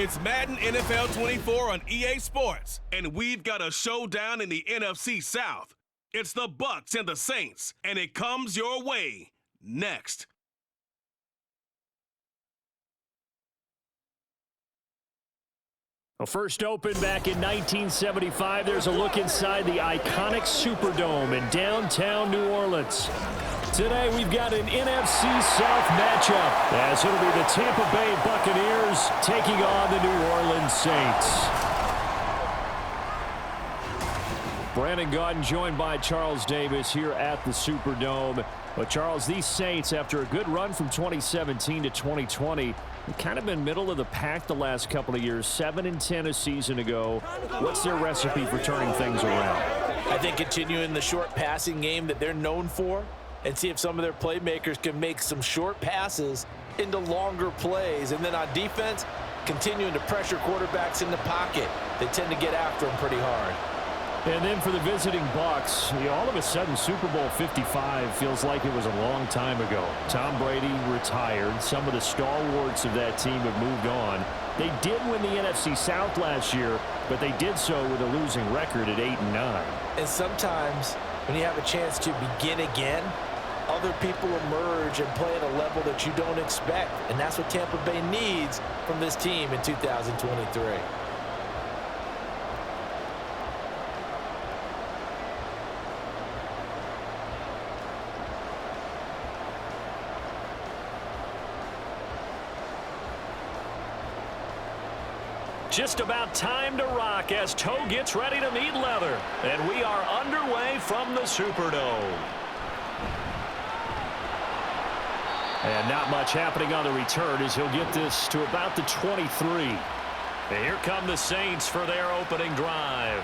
It's Madden NFL 24 on EA Sports, and we've got a showdown in the NFC South. It's the Bucs and the Saints, and it comes your way next. Well, first opened back in 1975, there's a look inside the iconic Superdome in downtown New Orleans. Today, we've got an NFC South matchup, as it'll be the Tampa Bay Buccaneers taking on the New Orleans Saints. Brandon Gaudin joined by Charles Davis here at the Superdome. But, Charles, these Saints, after a good run from 2017 to 2020, have kind of been middle of the pack the last couple of years, 7-10 a season ago. What's their recipe for turning things around? I think continuing the short passing game that they're known for, and see if some of their playmakers can make some short passes into longer plays. And then on defense, continuing to pressure quarterbacks in the pocket. They tend to get after them pretty hard. And then for the visiting Bucs, all of a sudden Super Bowl 55 feels like it was a long time ago. Tom Brady retired. Some of the stalwarts of that team have moved on. They did win the NFC South last year, but they did so with a losing record at 8-9. And sometimes when you have a chance to begin again, other people emerge and play at a level that you don't expect. And that's what Tampa Bay needs from this team in 2023. Just about time to rock as toe gets ready to meet leather. And we are underway from the Superdome. And not much happening on the return as he'll get this to about the 23. And here come the Saints for their opening drive.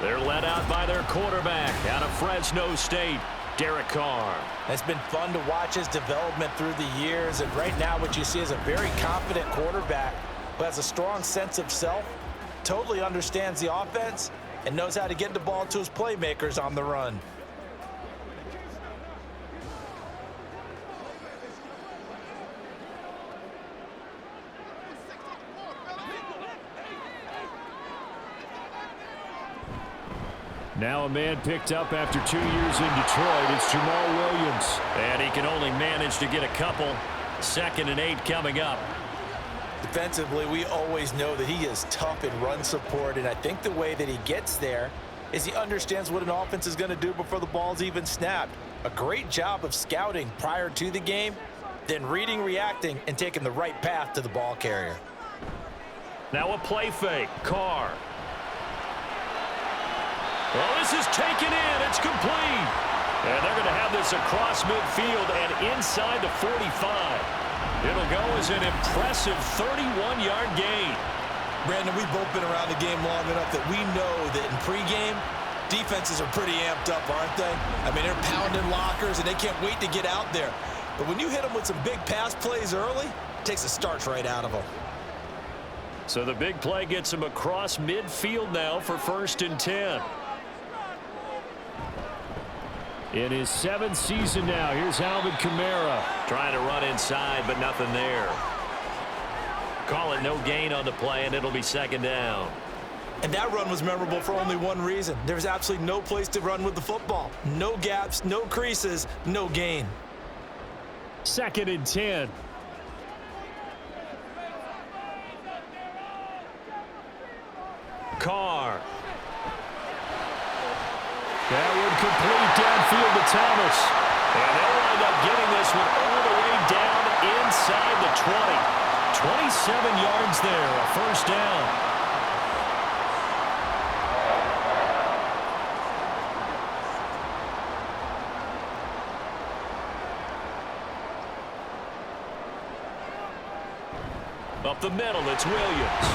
They're led out by their quarterback out of Fresno State, Derek Carr. It's been fun to watch his development through the years. And right now what you see is a very confident quarterback who has a strong sense of self, totally understands the offense, and knows how to get the ball to his playmakers on the run. Now a man picked up after 2 years in Detroit. It's Jamal Williams. And he can only manage to get a couple. 2nd and 8 coming up. Defensively, we always know that he is tough in run support, and I think the way that he gets there is he understands what an offense is going to do before the ball's even snapped. A great job of scouting prior to the game, then reading, reacting, and taking the right path to the ball carrier. Now a play fake. Carr. Well, this is taken in. It's complete. And they're going to have this across midfield and inside the 45. It'll go as an impressive 31-yard gain. Brandon, we've both been around the game long enough that we know that in pregame, defenses are pretty amped up, aren't they? I mean, they're pounding lockers, and they can't wait to get out there. But when you hit them with some big pass plays early, it takes the starch right out of them. So the big play gets him across midfield now for 1st and 10. In his 7th season now, here's Alvin Kamara. Trying to run inside, but nothing there. Call it no gain on the play, and it'll be 2nd down. And that run was memorable for only one reason. There's absolutely no place to run with the football. No gaps, no creases, no gain. 2nd and 10. Carr. That would complete downfield to Thomas. And they'll wind up getting this one all the way down inside the 20. 27 yards there, a 1st down. Up the middle, it's Williams.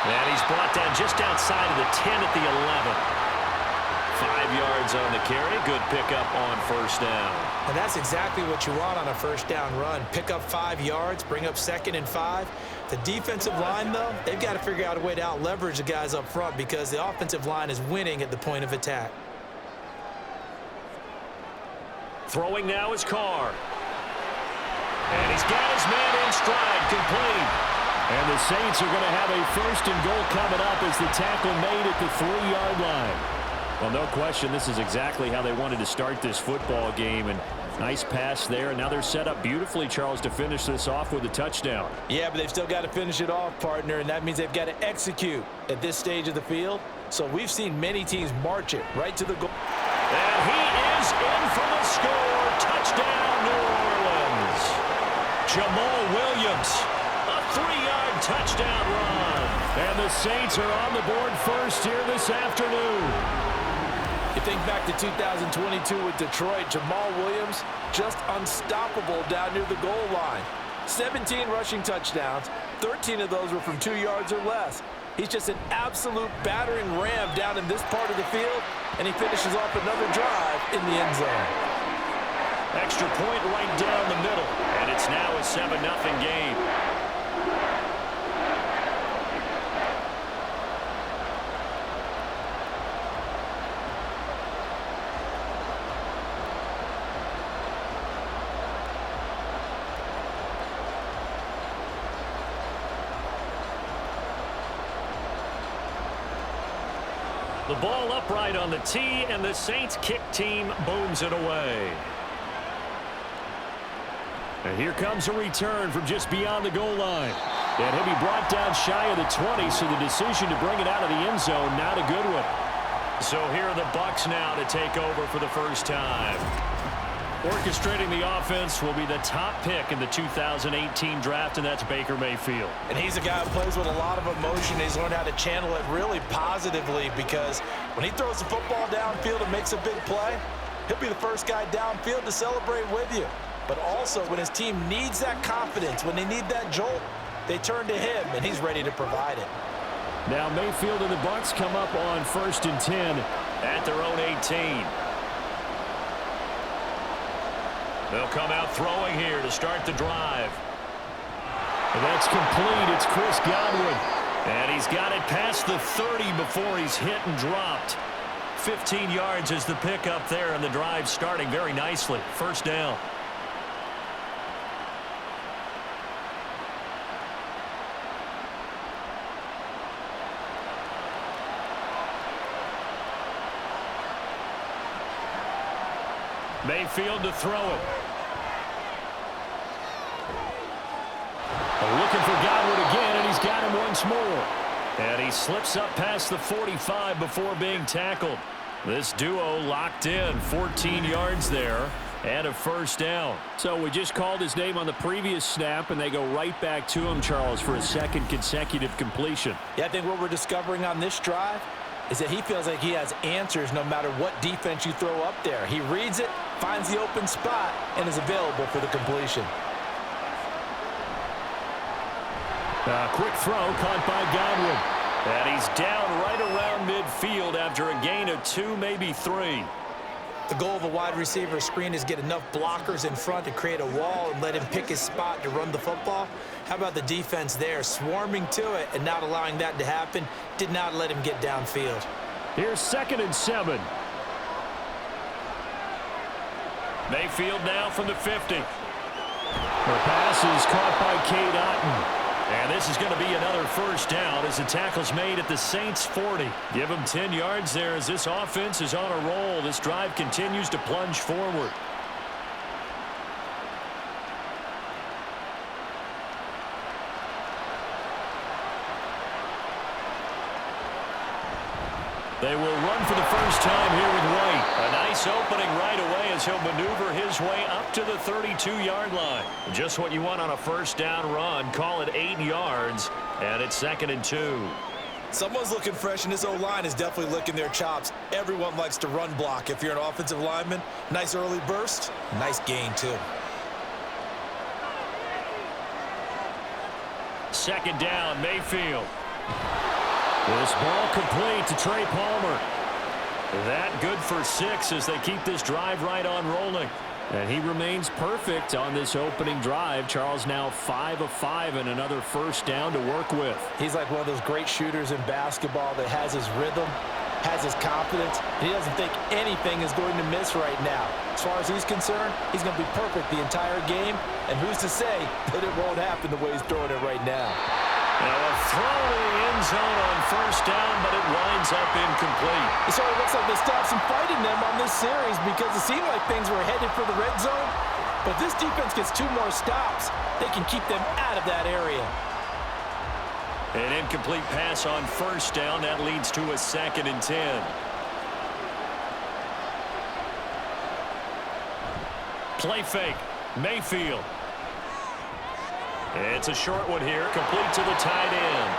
And he's brought down just outside of the 10 at the 11. 5 yards on the carry. Good pickup on 1st down. And that's exactly what you want on a 1st down run. Pick up 5 yards, bring up 2nd and 5. The defensive line, though, they've got to figure out a way to out-leverage the guys up front because the offensive line is winning at the point of attack. Throwing now is Carr. And he's got his man in stride, complete. And the Saints are going to have a 1st and goal coming up as the tackle made at the 3-yard line. Well, no question, this is exactly how they wanted to start this football game. And nice pass there. And now they're set up beautifully, Charles, to finish this off with a touchdown. Yeah, but they've still got to finish it off, partner, and that means they've got to execute at this stage of the field. So we've seen many teams march it right to the goal. And he is in for the score. Touchdown, New Orleans. Jamal Williams, a 3-yard touchdown run. And the Saints are on the board first here this afternoon. You think back to 2022 with Detroit, Jamal Williams just unstoppable down near the goal line. 17 rushing touchdowns, 13 of those were from 2 yards or less. He's just an absolute battering ram down in this part of the field, and he finishes off another drive in the end zone. Extra point right down the middle, and it's now a 7-0 game. The ball upright on the tee, and the Saints kick team booms it away. And here comes a return from just beyond the goal line. And he'll be brought down shy of the 20, so the decision to bring it out of the end zone, not a good one. So here are the Bucs now to take over for the first time. Orchestrating the offense will be the top pick in the 2018 draft, and that's Baker Mayfield. And he's a guy who plays with a lot of emotion. He's learned how to channel it really positively, because when he throws the football downfield and makes a big play, he'll be the first guy downfield to celebrate with you. But also, when his team needs that confidence, when they need that jolt, they turn to him, and he's ready to provide it. Now Mayfield and the Bucs come up on 1st and 10 at their own 18. They'll come out throwing here to start the drive. And that's complete. It's Chris Godwin. And he's got it past the 30 before he's hit and dropped. 15 yards is the pickup there, and the drive starting very nicely. First down. Mayfield to throw it. Looking for Godwin again, and he's got him once more. And he slips up past the 45 before being tackled. This duo locked in, 14 yards there, and a first down. So we just called his name on the previous snap, and they go right back to him, Charles, for a 2nd consecutive completion. Yeah, I think what we're discovering on this drive is that he feels like he has answers no matter what defense you throw up there. He reads it, finds the open spot, and is available for the completion. Quick throw caught by Godwin. And he's down right around midfield after a gain of 2, maybe 3. The goal of a wide receiver screen is get enough blockers in front to create a wall and let him pick his spot to run the football. How about the defense there, swarming to it and not allowing that to happen? Did not let him get downfield. Here's 2nd and 7. Mayfield now from the 50. The pass is caught by Cade Otton. And this is going to be another first down as the tackle's made at the Saints' 40. Give them 10 yards there as this offense is on a roll. This drive continues to plunge forward. They will run for the first time here with White. A nice opening right away as he'll maneuver his way up to the 32-yard line. Just what you want on a first down run. Call it 8 yards, and it's 2nd and 2. Someone's looking fresh, and this O-line is definitely licking their chops. Everyone likes to run block. If you're an offensive lineman, nice early burst, nice gain too. 2nd down, Mayfield. This ball complete to Trey Palmer. That good for 6 as they keep this drive right on rolling. And he remains perfect on this opening drive. Charles now 5 of 5 and another first down to work with. He's like one of those great shooters in basketball that has his rhythm, has his confidence, and he doesn't think anything is going to miss right now. As far as he's concerned, he's going to be perfect the entire game, and who's to say that it won't happen the way he's throwing it right now. Now a throw in the end zone on first down, but it winds up incomplete. It sort of looks like they stopped some fighting them on this series because it seemed like things were headed for the red zone. But if this defense gets 2 more stops, they can keep them out of that area. An incomplete pass on first down. That leads to a 2nd and 10. Play fake. Mayfield. It's a short one here, complete to the tight end.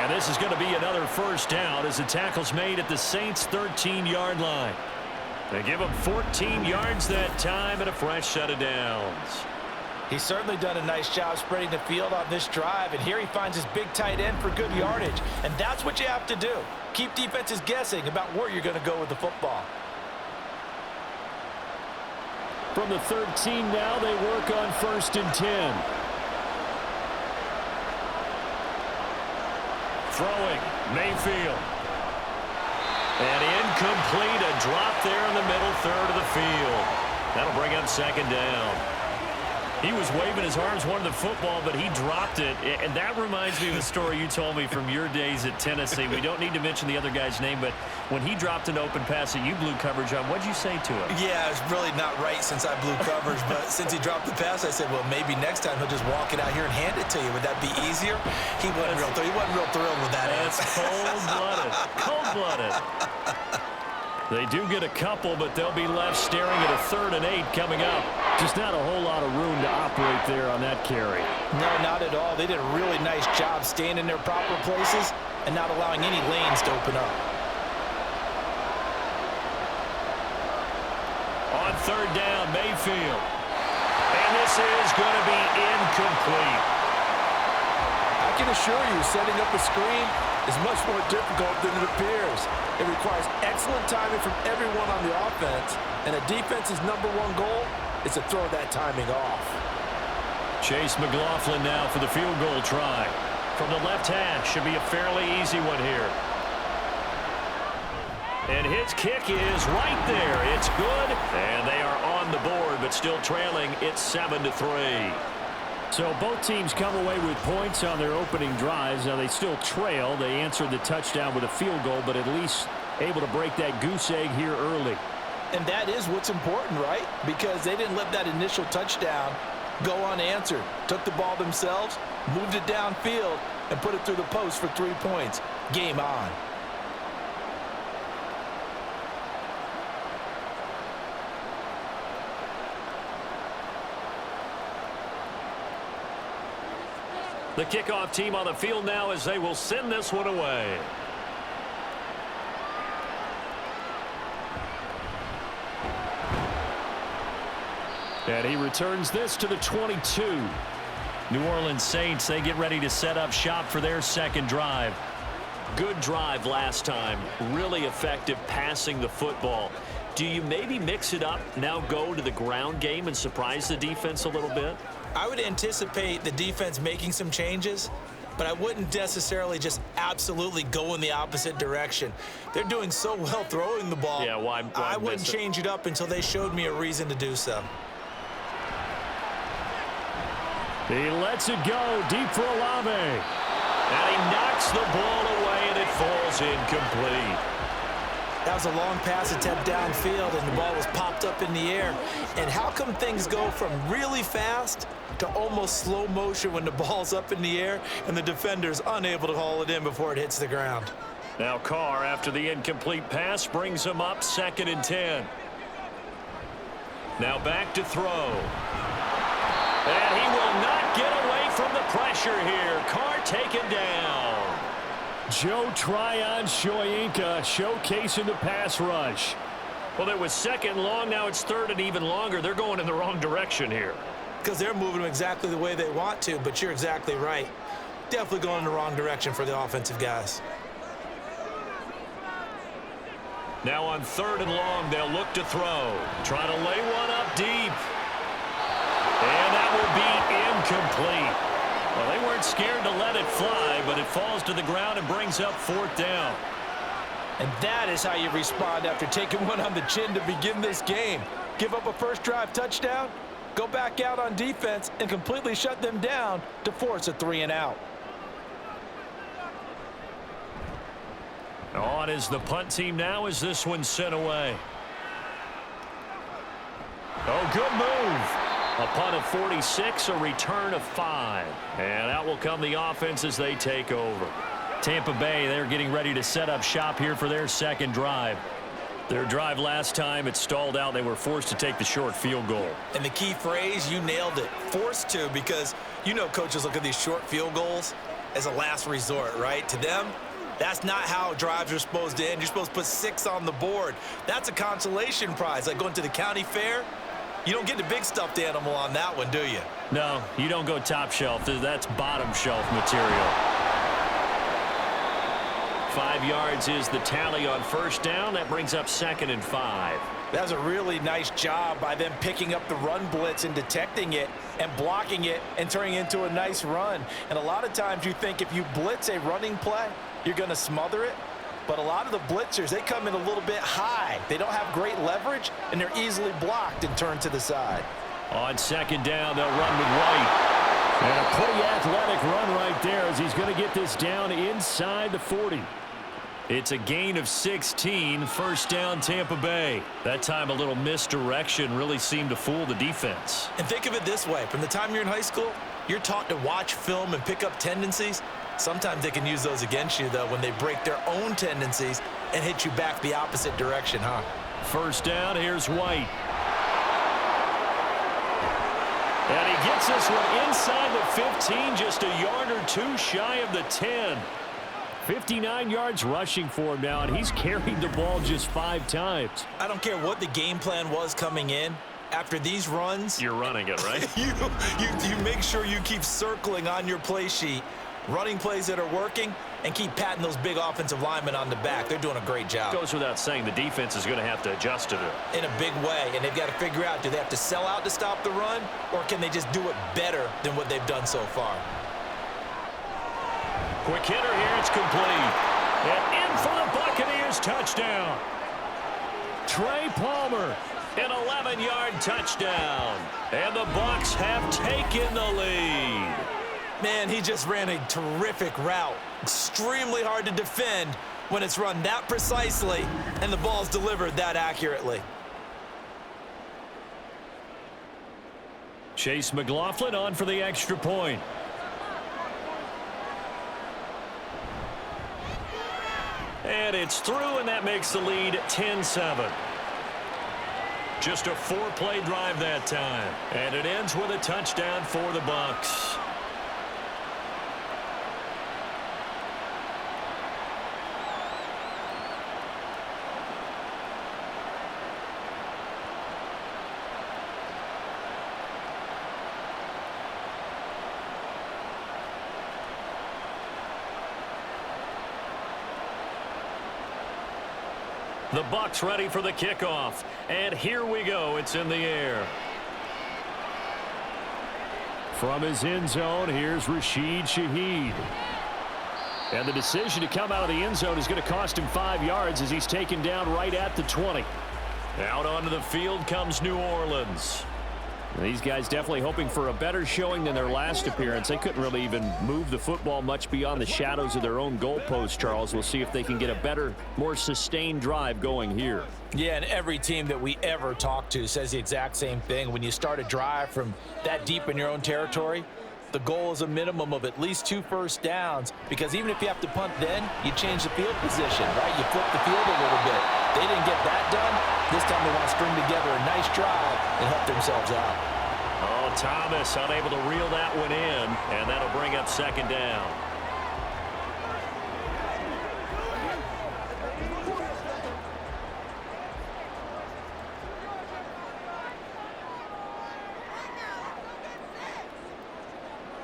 And this is going to be another first down as the tackle's made at the Saints' 13-yard line. They give them 14 yards that time and a fresh set of downs. He's certainly done a nice job spreading the field on this drive, and here he finds his big tight end for good yardage. And that's what you have to do. Keep defenses guessing about where you're going to go with the football. From the 13 now, they work on 1st and 10. Throwing, Mayfield. And incomplete, a drop there in the middle third of the field. That'll bring up 2nd down. He was waving his arms, wanted the football, but he dropped it. And that reminds me of a story you told me from your days at Tennessee. We don't need to mention the other guy's name, but when he dropped an open pass that you blew coverage on, what'd you say to him? Yeah, it's really not right since I blew coverage, but since he dropped the pass, I said, well, maybe next time he'll just walk it out here and hand it to you. Would that be easier? He wasn't real thrilled with that answer. That's cold-blooded. Cold-blooded. They do get a couple, but they'll be left staring at a 3rd and 8 coming up. Just not a whole lot of room to operate there on that carry. No, not at all. They did a really nice job staying in their proper places and not allowing any lanes to open up. On 3rd down, Mayfield. And this is going to be incomplete. I can assure you, setting up a screen is much more difficult than it appears. It requires excellent timing from everyone on the offense, and a defense's #1 goal is to throw that timing off. Chase McLaughlin now for the field goal try. From the left hash, should be a fairly easy one here. And his kick is right there. It's good, and they are on the board, but still trailing. It's 7-3. So both teams come away with points on their opening drives. Now they still trail. They answered the touchdown with a field goal, but at least able to break that goose egg here early. And that is what's important, right? Because they didn't let that initial touchdown go unanswered. Took the ball themselves, moved it downfield, and put it through the post for 3 points. Game on. The kickoff team on the field now as they will send this one away. And he returns this to the 22. New Orleans Saints, they get ready to set up shop for their 2nd drive. Good drive last time. Really effective passing the football. Do you maybe mix it up, now go to the ground game and surprise the defense a little bit? I would anticipate the defense making some changes, but I wouldn't necessarily just absolutely go in the opposite direction. They're doing so well throwing the ball. Yeah, why I wouldn't change it up until they showed me a reason to do so. He lets it go deep for Olave. And he knocks the ball away, and it falls incomplete. That was a long pass attempt downfield, and the ball was popped up in the air. And how come things go from really fast to almost slow motion when the ball's up in the air and the defender's unable to haul it in before it hits the ground? Now Carr, after the incomplete pass, brings him up 2nd and 10. Now back to throw. And he will not get away from the pressure here. Carr taken down. Joe Tryon-Shoyinka showcasing the pass rush. Well, it was 2nd long. Now it's 3rd and even longer. They're going in the wrong direction here. Because they're moving them exactly the way they want to, but you're exactly right. Definitely going in the wrong direction for the offensive guys. Now on 3rd and long, they'll look to throw. Try to lay one up deep. And that will be incomplete. Well, they weren't scared to let it fly, but it falls to the ground and brings up 4th down. And that is how you respond after taking one on the chin to begin this game. Give up a first drive touchdown, go back out on defense, and completely shut them down to force a 3 and out. On is the punt team now as this one's sent away. Oh, good move. A punt of 46, a return of 5. And out will come the offense as they take over. Tampa Bay, they're getting ready to set up shop here for their second drive. Their drive last time, it stalled out. They were forced to take the short field goal. And the key phrase, you nailed it, forced to, because you know coaches look at these short field goals as a last resort, right? To them, that's not how drives are supposed to end. You're supposed to put 6 on the board. That's a consolation prize, like going to the county fair. You don't get the big stuffed animal on that one, do you? No, you don't go top shelf. That's bottom shelf material. 5 yards is the tally on first down. That brings up 2nd and 5. That was a really nice job by them picking up the run blitz and detecting it and blocking it and turning it into a nice run. And a lot of times you think if you blitz a running play, you're going to smother it. But a lot of the blitzers, they come in a little bit high. They don't have great leverage, and they're easily blocked and turned to the side. On 2nd down, they'll run with White. And a pretty athletic run right there as he's going to get this down inside the 40. It's a gain of 16, first down Tampa Bay. That time a little misdirection really seemed to fool the defense. And think of it this way. From the time you're in high school, you're taught to watch film and pick up tendencies. Sometimes they can use those against you, though, when they break their own tendencies and hit you back the opposite direction, huh? First down, here's White. And he gets this one inside the 15, just a yard or 2 shy of the 10. 59 yards rushing for him now, and he's carried the ball just 5 times. I don't care what the game plan was coming in. After these runs, you're running it, right? you make sure you keep circling on your play sheet, running plays that are working, and keep patting those big offensive linemen on the back. They're doing a great job. Goes without saying the defense is going to have to adjust to it. In a big way, and they've got to figure out, do they have to sell out to stop the run, or can they just do it better than what they've done so far? Quick hitter here, it's complete. And in for the Buccaneers touchdown. Trey Palmer, an 11-yard touchdown. And the Bucs have taken the lead. Man, he just ran a terrific route. Extremely hard to defend when it's run that precisely and the ball's delivered that accurately. Chase McLaughlin on for the extra point. And it's through, and that makes the lead 10-7. Just a 4-play drive that time. And it ends with a touchdown for the Bucs. The Bucs ready for the kickoff. And here we go. It's in the air. From his end zone, here's Rashid Shaheed. And the decision to come out of the end zone is going to cost him 5 yards as he's taken down right at the 20. Out onto the field comes New Orleans. These guys definitely hoping for a better showing than their last appearance. They couldn't really even move the football much beyond the shadows of their own goalpost, Charles. We'll see if they can get a better, more sustained drive going here. Yeah, and every team that we ever talk to says the exact same thing. When you start a drive from that deep in your own territory, the goal is a minimum of at least 2 first downs, because even if you have to punt then, you change the field position, right? You flip the field a little bit. They didn't get that done. This time they want to string together a nice drive and help themselves out. Oh, Thomas unable to reel that one in, and that'll bring up 2nd down.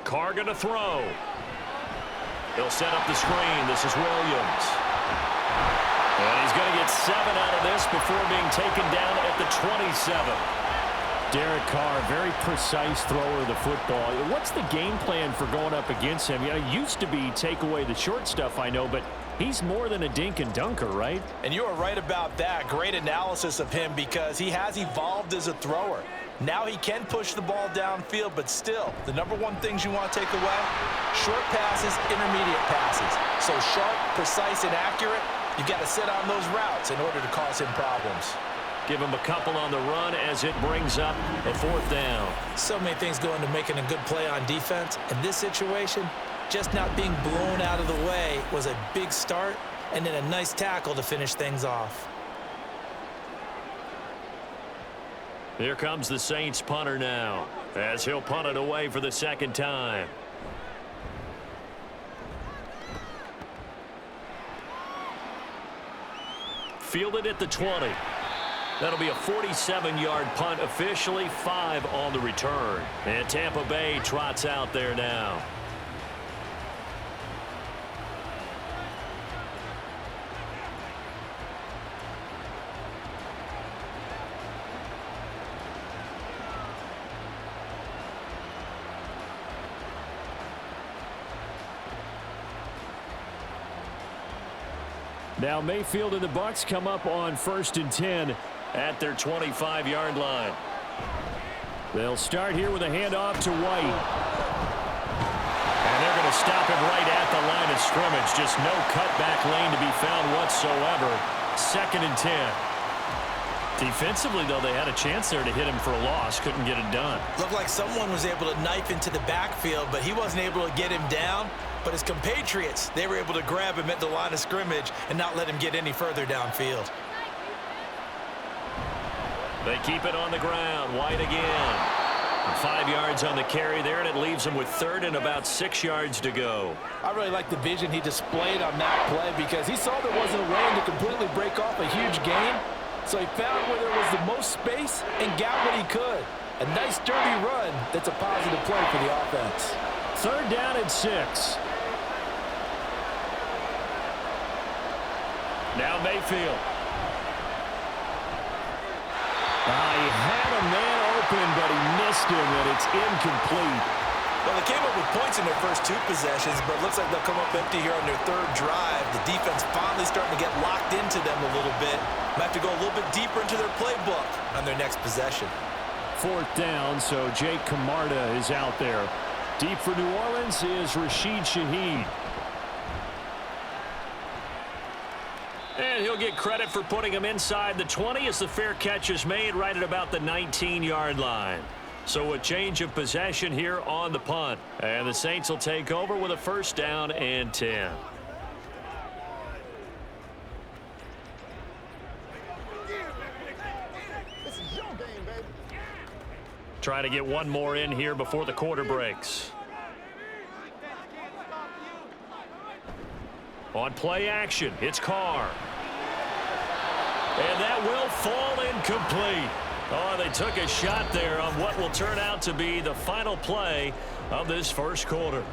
Carr going to throw. He'll set up the screen. This is Williams. And he's going to get 7 out of this before being taken down at the 27. Derek Carr, very precise thrower of the football. What's the game plan for going up against him? You know, it used to be take away the short stuff, I know, but he's more than a dink and dunker, right? And you are right about that. Great analysis of him, because he has evolved as a thrower. Now he can push the ball downfield, but still, the number one things you want to take away, short passes, intermediate passes. So sharp, precise, and accurate, You've got to sit on those routes in order to cause him problems. Give him a couple on the run as it brings up a 4th down. So many things go into making a good play on defense. In this situation, just not being blown out of the way was a big start, and then a nice tackle to finish things off. Here comes the Saints punter now, as he'll punt it away for the 2nd time. Fielded at the 20. That'll be a 47-yard punt, officially 5 on the return. And Tampa Bay trots out there now. Now Mayfield and the Bucs come up on 1st and 10 at their 25-yard line. They'll start here with a handoff to White. And they're going to stop him right at the line of scrimmage. Just no cutback lane to be found whatsoever. 2nd and 10. Defensively, though, they had a chance there to hit him for a loss. Couldn't get it done. Looked like someone was able to knife into the backfield, but he wasn't able to get him down. But his compatriots, they were able to grab him at the line of scrimmage and not let him get any further downfield. They keep it on the ground. White again. 5 yards on the carry there, and it leaves him with 3rd and about 6 yards to go. I really like the vision he displayed on that play because he saw there wasn't a lane to completely break off a huge gain. So he found where there was the most space and got what he could. A nice, dirty run that's a positive play for the offense. 3rd down and 6. Now Mayfield. He had a man open, but he missed him, and it's incomplete. Well, they came up with points in their first 2 possessions, but it looks like they'll come up empty here on their 3rd drive. The defense finally starting to get locked into them a little bit. Might have to go a little bit deeper into their playbook on their next possession. 4th down, so Jake Camarda is out there. Deep for New Orleans is Rashid Shaheed. And he'll get credit for putting him inside the 20 as the fair catch is made right at about the 19-yard line. So a change of possession here on the punt. And the Saints will take over with a 1st down and 10. Try to get one more in here before the quarter breaks. On play action, it's Carr. And that will fall incomplete. Oh, they took a shot there on what will turn out to be the final play of this first quarter.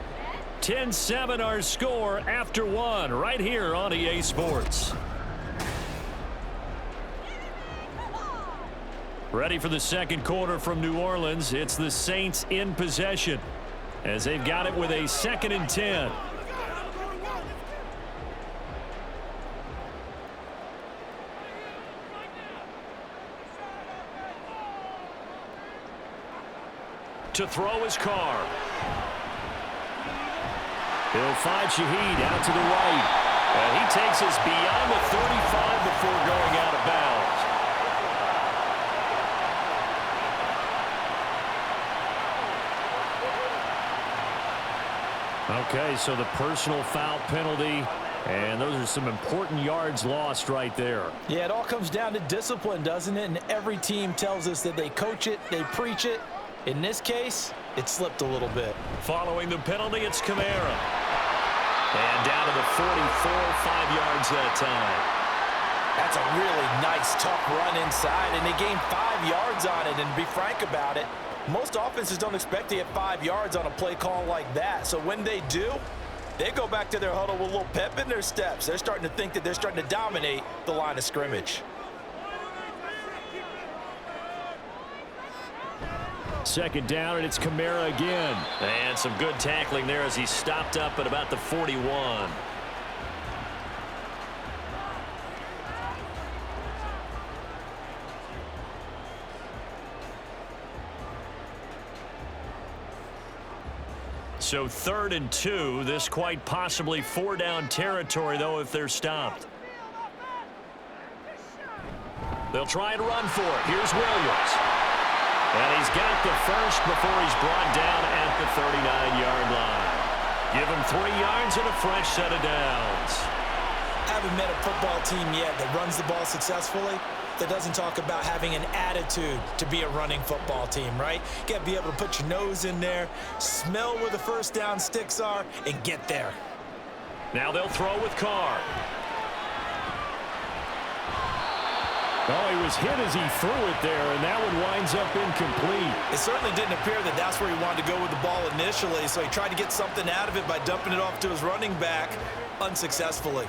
10-7 our score after 1 right here on EA Sports. Ready for the 2nd quarter from New Orleans. It's the Saints in possession as they've got it with a 2nd and 10. To throw his Carr. He'll find Shaheed out to the right. And he takes us beyond the 35 before going out of bounds. Okay, so the personal foul penalty, and those are some important yards lost right there. Yeah, it all comes down to discipline, doesn't it? And every team tells us that they coach it, they preach it. In this case, it slipped a little bit. Following the penalty, it's Kamara. And down to the 44, 5 yards that time. That's a really nice, tough run inside, and they gained 5 yards on it. And to be frank about it, most offenses don't expect to get 5 yards on a play call like that. So when they do, they go back to their huddle with a little pep in their steps. They're starting to think that they're starting to dominate the line of scrimmage. 2nd down, and it's Kamara again. And some good tackling there as he stopped up at about the 41. So 3rd and 2. This quite possibly 4-down territory, though, if they're stopped. They'll try and run for it. Here's Williams. And he's got the first before he's brought down at the 39-yard line. Give him 3 yards and a fresh set of downs. I haven't met a football team yet that runs the ball successfully that doesn't talk about having an attitude to be a running football team, right? You got to be able to put your nose in there, smell where the first down sticks are, and get there. Now they'll throw with Carr. Oh, he was hit as he threw it there, and that one winds up incomplete. It certainly didn't appear that that's where he wanted to go with the ball initially, so he tried to get something out of it by dumping it off to his running back unsuccessfully.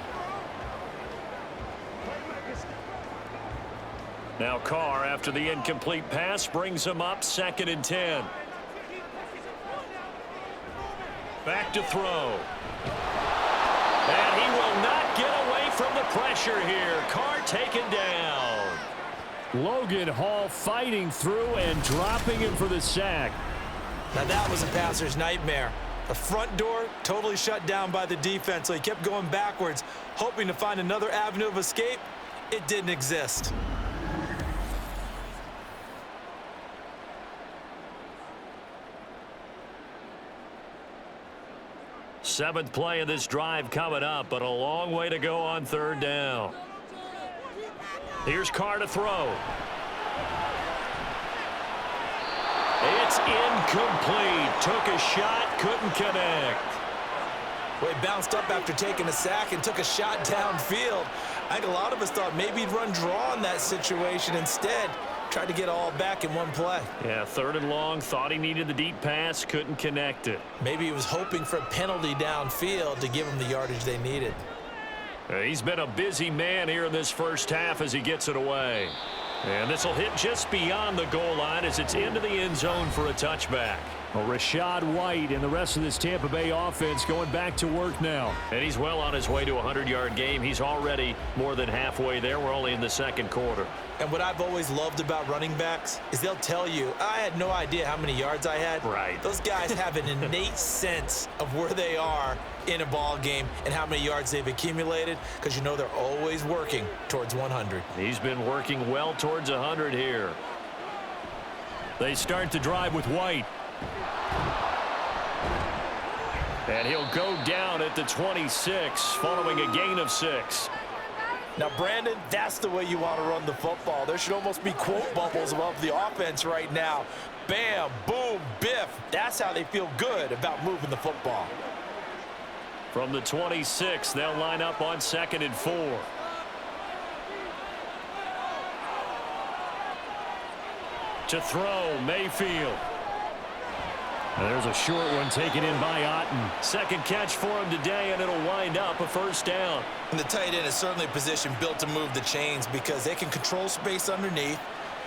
Now Carr, after the incomplete pass, brings him up 2nd and 10. Back to throw. And he will not get away from the pressure here. Carr taken down. Logan Hall fighting through and dropping him for the sack. Now that was a passer's nightmare. The front door totally shut down by the defense, so he kept going backwards, hoping to find another avenue of escape. It didn't exist. Seventh play of this drive coming up, but a long way to go on 3rd down. Here's Carr to throw. It's incomplete. Took a shot, couldn't connect. Well, he bounced up after taking a sack and took a shot downfield. I think a lot of us thought maybe he'd run draw in that situation. Instead, tried to get all back in one play. Yeah, 3rd and long, thought he needed the deep pass, couldn't connect it. Maybe he was hoping for a penalty downfield to give him the yardage they needed. He's been a busy man here in this first half as he gets it away. And this will hit just beyond the goal line as it's into the end zone for a touchback. Well, Rashad White and the rest of this Tampa Bay offense going back to work now. And he's well on his way to a 100-yard game. He's already more than halfway there. We're only in the 2nd quarter. And what I've always loved about running backs is they'll tell you, I had no idea how many yards I had. Right. Those guys have an innate sense of where they are in a ball game and how many yards they've accumulated, because you know they're always working towards 100. He's been working well towards 100 here. They start to drive with White. And he'll go down at the 26 following a gain of 6. Now, Brandon, that's the way you want to run the football. There should almost be quote bubbles above the offense right now. Bam, boom, biff. That's how they feel good about moving the football. From the 26, they'll line up on 2nd and 4. To throw, Mayfield. And there's a short one taken in by Otten. 2nd catch for him today, and it'll wind up a 1st down. And the tight end is certainly a position built to move the chains because they can control space underneath.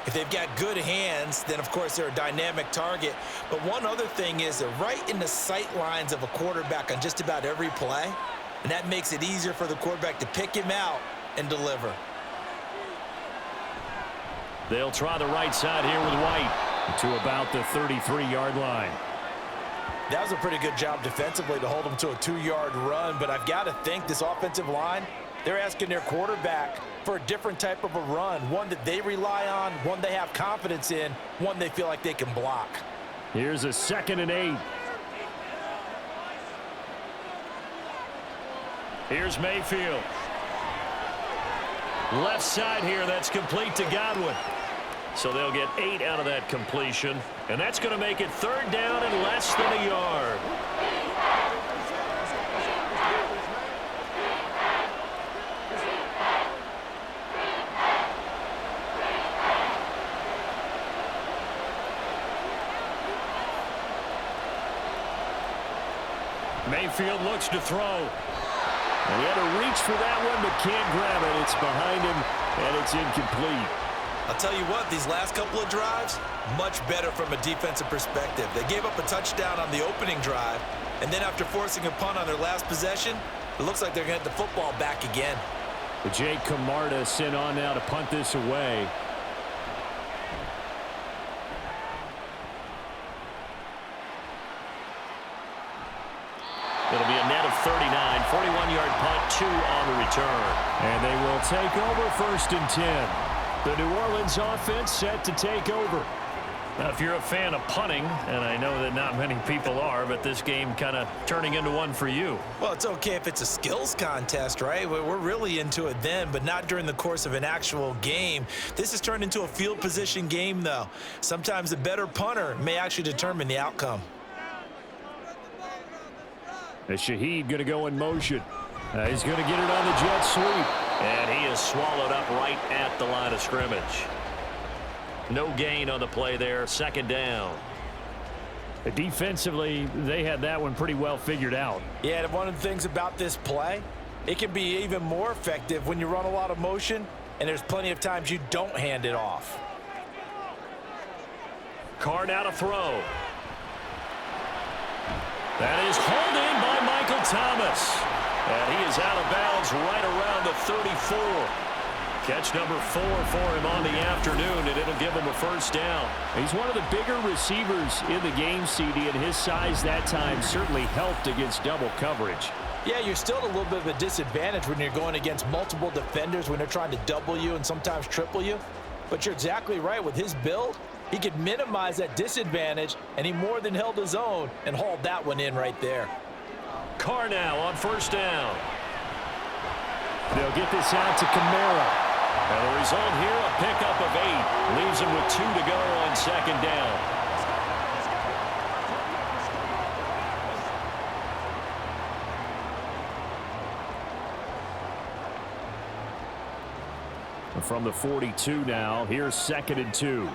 If they've got good hands, then, of course, they're a dynamic target. But one other thing is they're right in the sight lines of a quarterback on just about every play, and that makes it easier for the quarterback to pick him out and deliver. They'll try the right side here with White to about the 33-yard line. That was a pretty good job defensively to hold them to a 2-yard run, but I've got to think this offensive line, they're asking their quarterback for a different type of a run, one that they rely on, one they have confidence in, one they feel like they can block. Here's a 2nd and 8. Here's Mayfield. Left side here, that's complete to Godwin. So they'll get 8 out of that completion. And that's going to make it 3rd down and less than a yard. Mayfield looks to throw. And he had to reach for that one, but can't grab it. It's behind him, and it's incomplete. I'll tell you what, these last couple of drives, much better from a defensive perspective. They gave up a touchdown on the opening drive, and then after forcing a punt on their last possession, it looks like they're going to get the football back again. Jake Camarda sent on now to punt this away. It'll be a net of 39, 41-yard punt, 2 on the return. And they will take over 1st and 10. The New Orleans offense set to take over. Now, if you're a fan of punting, and I know that not many people are, but this game kind of turning into one for you. Well, it's okay if it's a skills contest, right? We're really into it then, but not during the course of an actual game. This has turned into a field position game, though. Sometimes the better punter may actually determine the outcome. As Shaheed going to go in motion. He's going to get it on the jet sweep. And he is swallowed up right at the line of scrimmage. No gain on the play there. Second down. Defensively, they had that one pretty well figured out. Yeah, and one of the things about this play, it can be even more effective when you run a lot of motion, and there's plenty of times you don't hand it off. Carr now to throw. That is hauled in by Michael Thomas. And he is out of bounds right around the 34. Catch number 4 for him on the afternoon, and it'll give him a first down. He's one of the bigger receivers in the game, CD, and his size that time certainly helped against double coverage. Yeah, you're still at a little bit of a disadvantage when you're going against multiple defenders when they're trying to double you and sometimes triple you. But you're exactly right. With his build, he could minimize that disadvantage, and he more than held his own and hauled that one in right there. Carr now on first down. They'll get this out to Kamara. And the result here, a pickup of 8. Leaves him with 2 to go on second down. From the 42 now, here's 2nd and 2.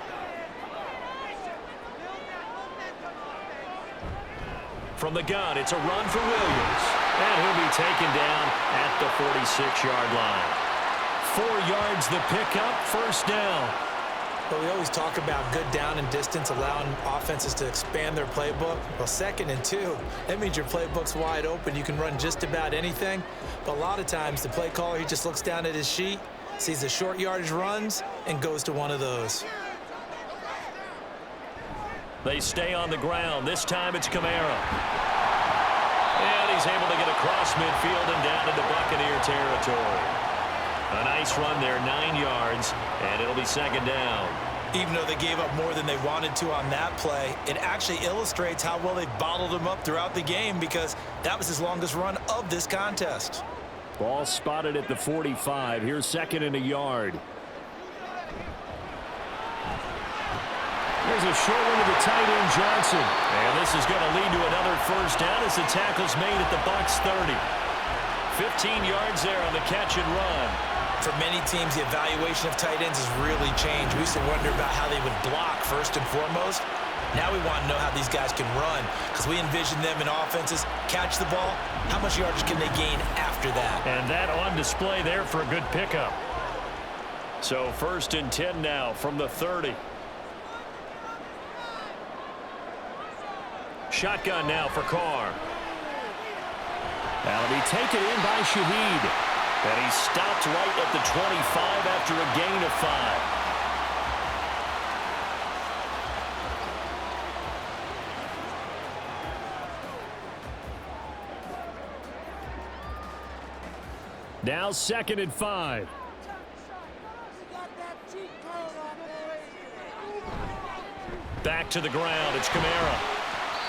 From the gun, it's a run for Williams. And he'll be taken down at the 46-yard line. 4 yards the pickup, first down. Well, we always talk about good down and distance, allowing offenses to expand their playbook. Well, 2nd and 2, that means your playbook's wide open. You can run just about anything. But a lot of times, the play caller, he just looks down at his sheet, sees the short yardage runs, and goes to one of those. They stay on the ground. This time it's Kamara. And he's able to get across midfield and down into Buccaneer territory. A nice run there, 9 yards, and it'll be 2nd down. Even though they gave up more than they wanted to on that play, it actually illustrates how well they bottled him up throughout the game because that was his longest run of this contest. Ball spotted at the 45. Here's 2nd and a yard. Here's a short one to the tight end, Johnson. And this is going to lead to another first down as the tackle's made at the Bucs 30. 15 yards there on the catch and run. For many teams, the evaluation of tight ends has really changed. We used to wonder about how they would block first and foremost. Now we want to know how these guys can run because we envision them in offenses catch the ball. How much yardage can they gain after that? And that on display there for a good pickup. So 1st and 10 now from the 30. Shotgun now for Carr. That'll be taken in by Shaheed. And he stopped right at the 25 after a gain of 5. Now 2nd and 5. Back to the ground. It's Kamara.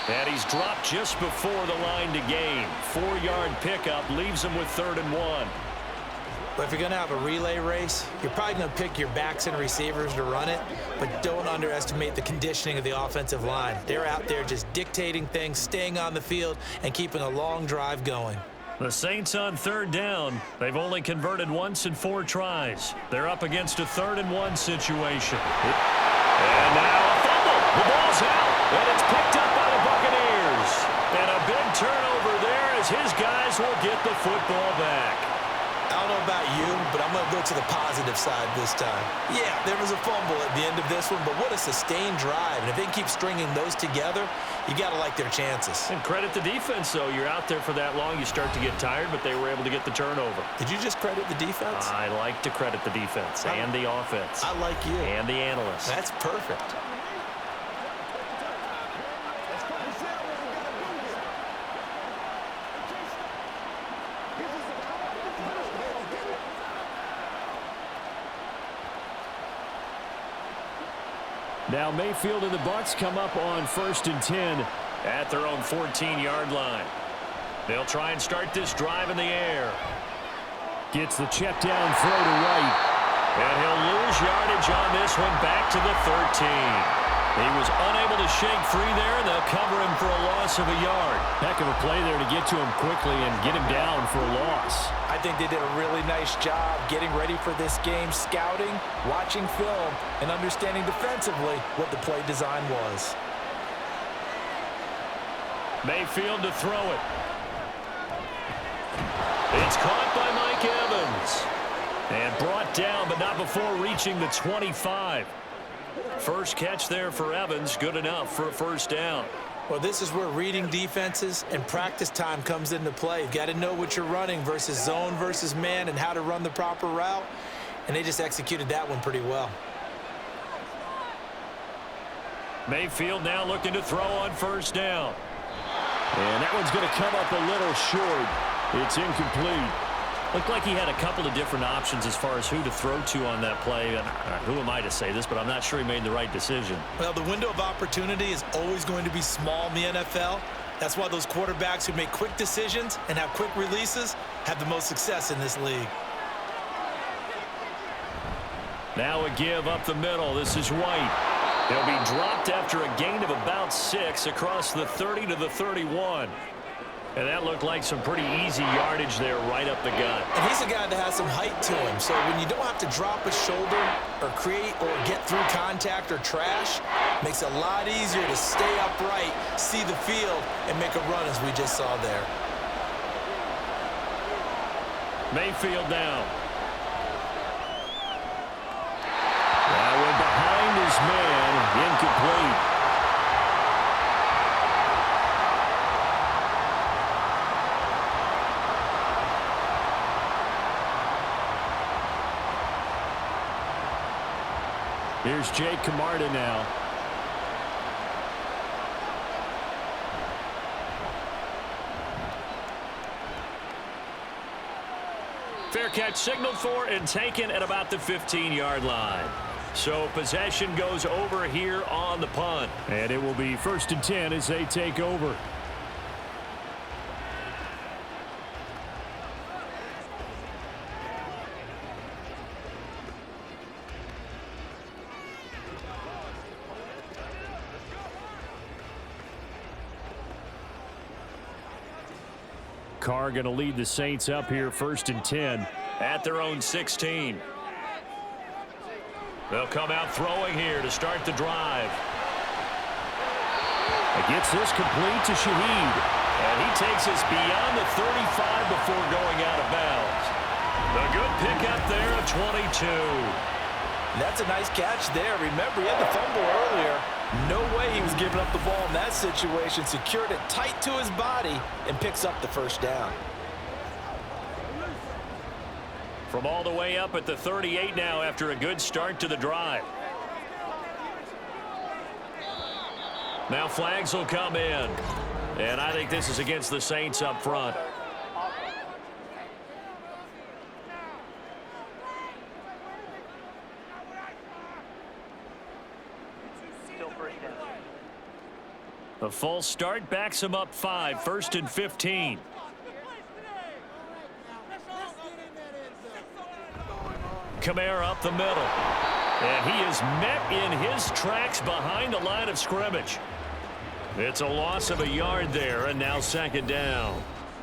And he's dropped just before the line to gain. 4-yard pickup leaves him with 3rd and 1. But if you're going to have a relay race, you're probably going to pick your backs and receivers to run it, but don't underestimate the conditioning of the offensive line. They're out there just dictating things, staying on the field, and keeping a long drive going. The Saints on 3rd down. They've only converted once in 4 tries. They're up against a 3rd and 1 situation. And now a fumble. The ball's out, and it's picked up by the Buccaneers. And a big turnover there as his guys will get the football back. I don't know about you, but I'm going to go to the positive side this time. Yeah, there was a fumble at the end of this one, but what a sustained drive. And if they can keep stringing those together, you got to like their chances. And credit the defense, though. You're out there for that long, you start to get tired, but they were able to get the turnover. Did you just credit the defense? I like to credit the defense and the offense. I like you. And the analysts. That's perfect. Now Mayfield and the Bucs come up on 1st and 10 at their own 14-yard line. They'll try and start this drive in the air. Gets the check down throw to White. And he'll lose yardage on this one back to the 13. He was unable to shake free there, and they'll cover him for a loss of a yard. Heck of a play there to get to him quickly and get him down for a loss. I think they did a really nice job getting ready for this game, scouting, watching film, and understanding defensively what the play design was. Mayfield to throw it. It's caught by Mike Evans. And brought down, but not before reaching the 25. First catch there for Evans, good enough for a first down. Well, this is where reading defenses and practice time comes into play. You've got to know what you're running versus zone versus man and how to run the proper route. And they just executed that one pretty well. Mayfield now looking to throw on first down. And that one's going to come up a little short. It's incomplete. Looked like he had a couple of different options as far as who to throw to on that play. And who am I to say this, but I'm not sure he made the right decision. Well, the window of opportunity is always going to be small in the NFL. That's why those quarterbacks who make quick decisions and have quick releases have the most success in this league. Now a give up the middle. This is White. He'll be dropped after a gain of about 6 across the 30 to the 31. And that looked like some pretty easy yardage there right up the gut. And he's a guy that has some height to him. So when you don't have to drop a shoulder or create or get through contact or trash, makes it a lot easier to stay upright, see the field, and make a run as we just saw there. Mayfield down. That one behind his man, incomplete. Here's Jake Camarda now. Fair catch signaled for and taken at about the 15-yard line. So possession goes over here on the punt. And it will be 1st and 10 as they take over. Carr going to lead the Saints up here 1st and 10. At their own 16. They'll come out throwing here to start the drive. Gets this complete to Shaheed. And he takes us beyond the 35 before going out of bounds. A good pickup there of 22. That's a nice catch there. Remember, he had the fumble earlier. No way he was giving up the ball in that situation. Secured it tight to his body and picks up the first down. From all the way up at the 38 now after a good start to the drive. Now flags will come in. And I think this is against the Saints up front. A false start backs him up 5, 1st and 15. Kamara up the middle. And he is met in his tracks behind the line of scrimmage. It's a loss of a yard there, and now 2nd down.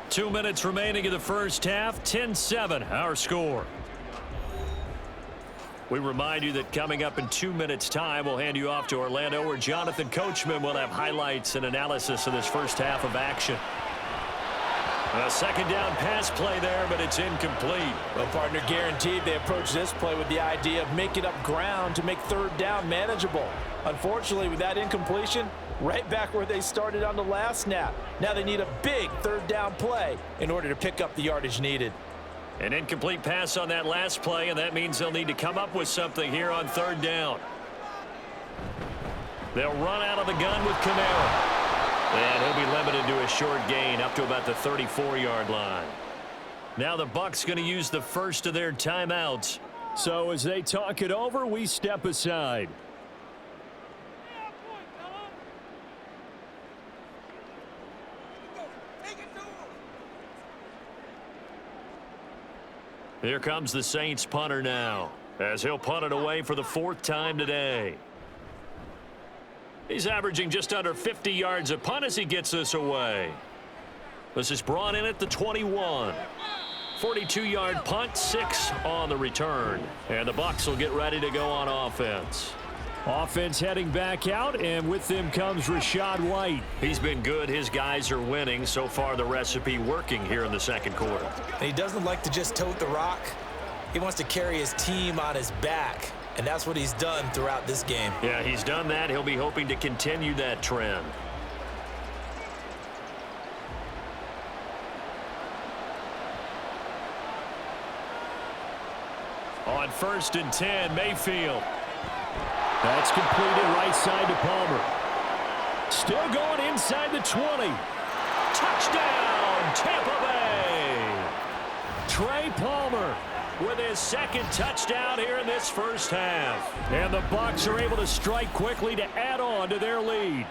2 minutes remaining in the first half, 10-7 our score. We remind you that coming up in 2 minutes' time, we'll hand you off to Orlando, where Jonathan Coachman will have highlights and analysis of this first half of action. A 2nd down pass play there, but it's incomplete. Well, partner, guaranteed they approach this play with the idea of making up ground to make 3rd down manageable. Unfortunately, with that incompletion, right back where they started on the last snap. Now they need a big 3rd down play in order to pick up the yardage needed. An incomplete pass on that last play, and that means they'll need to come up with something here on 3rd down. They'll run out of the gun with Kamara. And he'll be limited to a short gain up to about the 34-yard line. Now the Bucs going to use the first of their timeouts. So as they talk it over, we step aside. Here comes the Saints punter now, as he'll punt it away for the 4th time today. He's averaging just under 50 yards a punt as he gets this away. This is brought in at the 21. 42-yard punt, 6 on the return. And the Bucs will get ready to go on offense. Offense heading back out, and with them comes Rachaad White. He's been good. His guys are winning. So far, the recipe working here in the second quarter. And he doesn't like to just tote the rock. He wants to carry his team on his back, and that's what he's done throughout this game. Yeah, he's done that. He'll be hoping to continue that trend. On 1st and 10, Mayfield. That's completed right side to Palmer. Still going inside the 20. Touchdown, Tampa Bay! Trey Palmer With his 2nd touchdown here in this first half. And the Bucs are able to strike quickly to add on to their lead.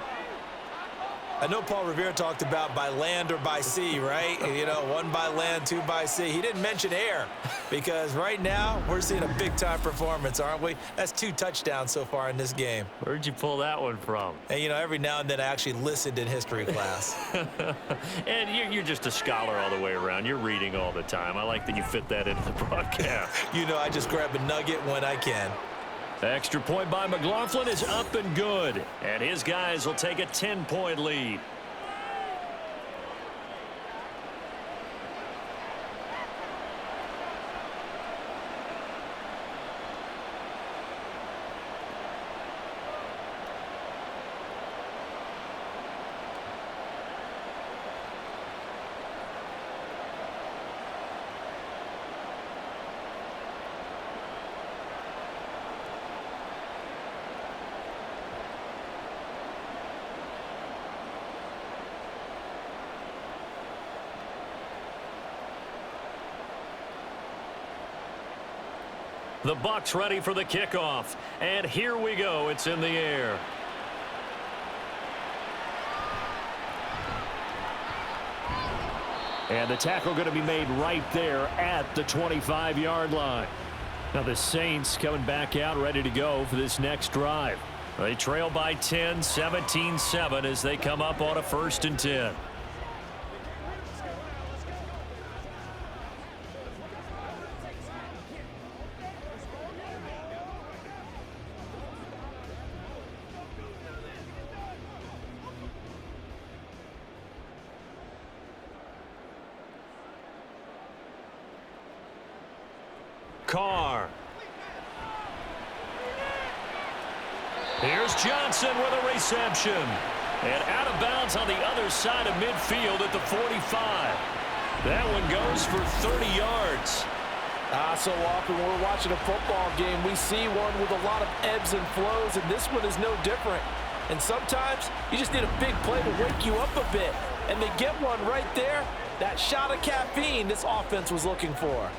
I know Paul Revere talked about by land or by sea, right? You know, 1 by land, 2 by sea. He didn't mention air because right now we're seeing a big-time performance, aren't we? That's 2 touchdowns so far in this game. Where'd you pull that one from? And, you know, every now and then I actually listened in history class. And you're just a scholar all the way around. You're reading all the time. I like that you fit that into the broadcast. You know, I just grab a nugget when I can. Extra point by McLaughlin is up and good. And his guys will take a 10-point lead. The Bucs ready for the kickoff. And here we go. It's in the air. And the tackle going to be made right there at the 25-yard line. Now the Saints coming back out ready to go for this next drive. They trail by 10, 17-7 as they come up on a 1st and 10. Carr. Here's Johnson with a reception. And out of bounds on the other side of midfield at the 45. That one goes for 30 yards. So often when we're watching a football game, we see one with a lot of ebbs and flows, and this one is no different. And sometimes you just need a big play to wake you up a bit. And they get one right there. That shot of caffeine this offense was looking for.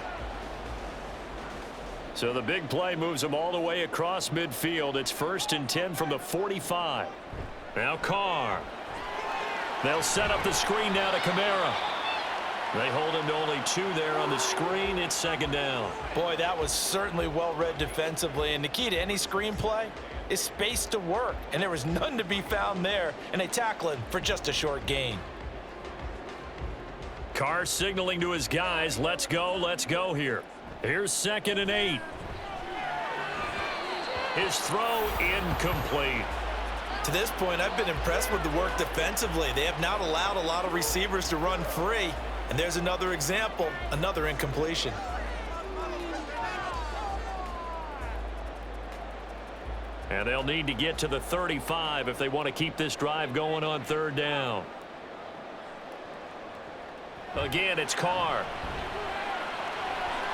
So the big play moves them all the way across midfield. It's 1st and 10 from the 45. Now Carr. They'll set up the screen now to Kamara. They hold him to only 2 there on the screen. It's 2nd down. Boy, that was certainly well read defensively. And the key to any screen play is space to work. And there was none to be found there. And they tackle him for just a short gain. Carr signaling to his guys, let's go here. Here's 2nd and 8. His throw incomplete. To this point, I've been impressed with the work defensively. They have not allowed a lot of receivers to run free. And there's another example, another incompletion. And they'll need to get to the 35 if they want to keep this drive going on 3rd down. Again, it's Carr.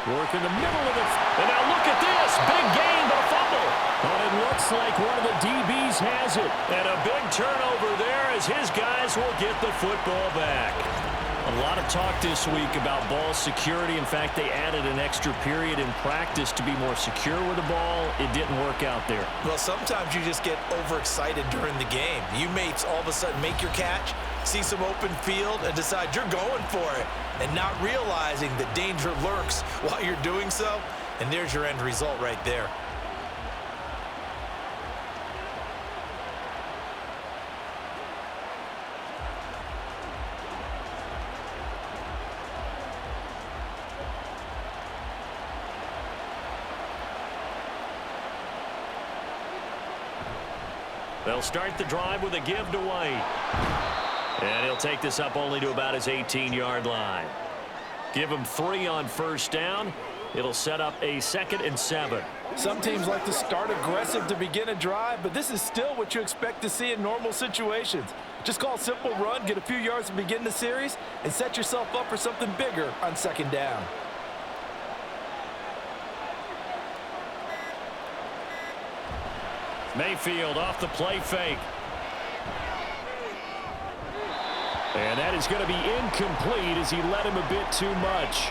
Work in the middle of it. And now look at this. Big gain, but a fumble. And it looks like one of the DBs has it. And a big turnover there as his guys will get the football back. A lot of talk this week about ball security. In fact, they added an extra period in practice to be more secure with the ball. It didn't work out there. Well, sometimes you just get overexcited during the game. You may all of a sudden make your catch, see some open field, and decide you're going for it, and not realizing the danger lurks while you're doing so, and there's your end result right there. They'll start the drive with a give to White. And he'll take this up only to about his 18-yard line. Give him 3 on first down. It'll set up a 2nd and 7. Some teams like to start aggressive to begin a drive, but this is still what you expect to see in normal situations. Just call a simple run, get a few yards to begin the series, and set yourself up for something bigger on 2nd down. Mayfield off the play fake. And that is going to be incomplete as he let him a bit too much.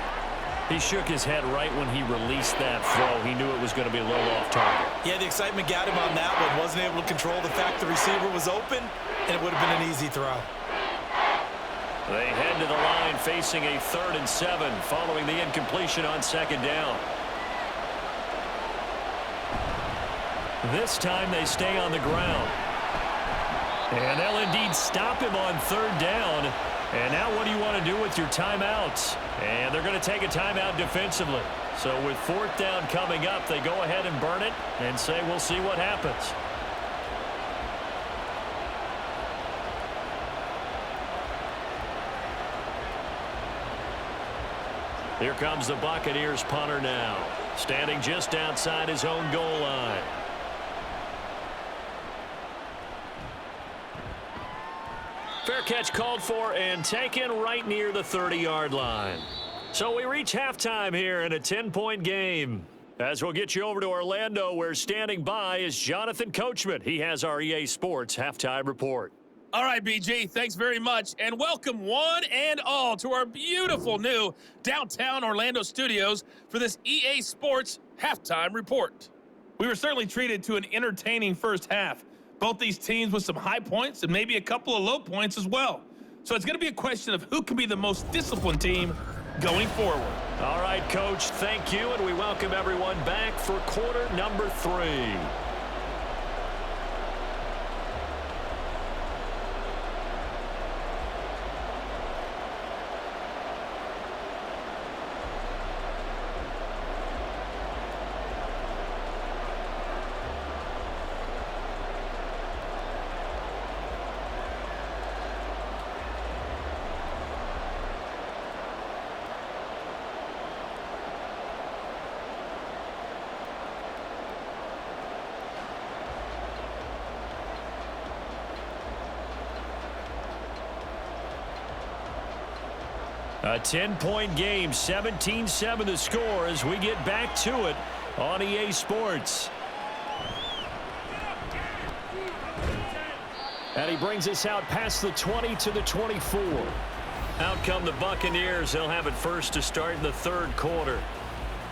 He shook his head right when he released that throw. He knew it was going to be a little off target. Yeah, the excitement got him on that one. Wasn't able to control the fact the receiver was open, and it would have been an easy throw. They head to the line facing a 3rd and 7 following the incompletion on 2nd down. This time they stay on the ground. And they'll indeed stop him on 3rd down. And now what do you want to do with your timeouts? And they're going to take a timeout defensively. So with 4th down coming up, they go ahead and burn it and say we'll see what happens. Here comes the Buccaneers punter now, standing just outside his own goal line. Fair catch called for and taken right near the 30-yard line. So we reach halftime here in a 10-point game. As we'll get you over to Orlando, where standing by is Jonathan Coachman. He has our EA Sports halftime report. All right, BG, thanks very much, and welcome one and all to our beautiful new downtown Orlando studios for this EA Sports halftime report. We were certainly treated to an entertaining first half. Both these teams with some high points and maybe a couple of low points as well. So it's going to be a question of who can be the most disciplined team going forward. All right, Coach, thank you, and we welcome everyone back for quarter number 3. A 10-point game, 17-7 the score as we get back to it on EA Sports. And he brings us out past the 20 to the 24. Out come the Buccaneers. They'll have it first to start in the 3rd quarter.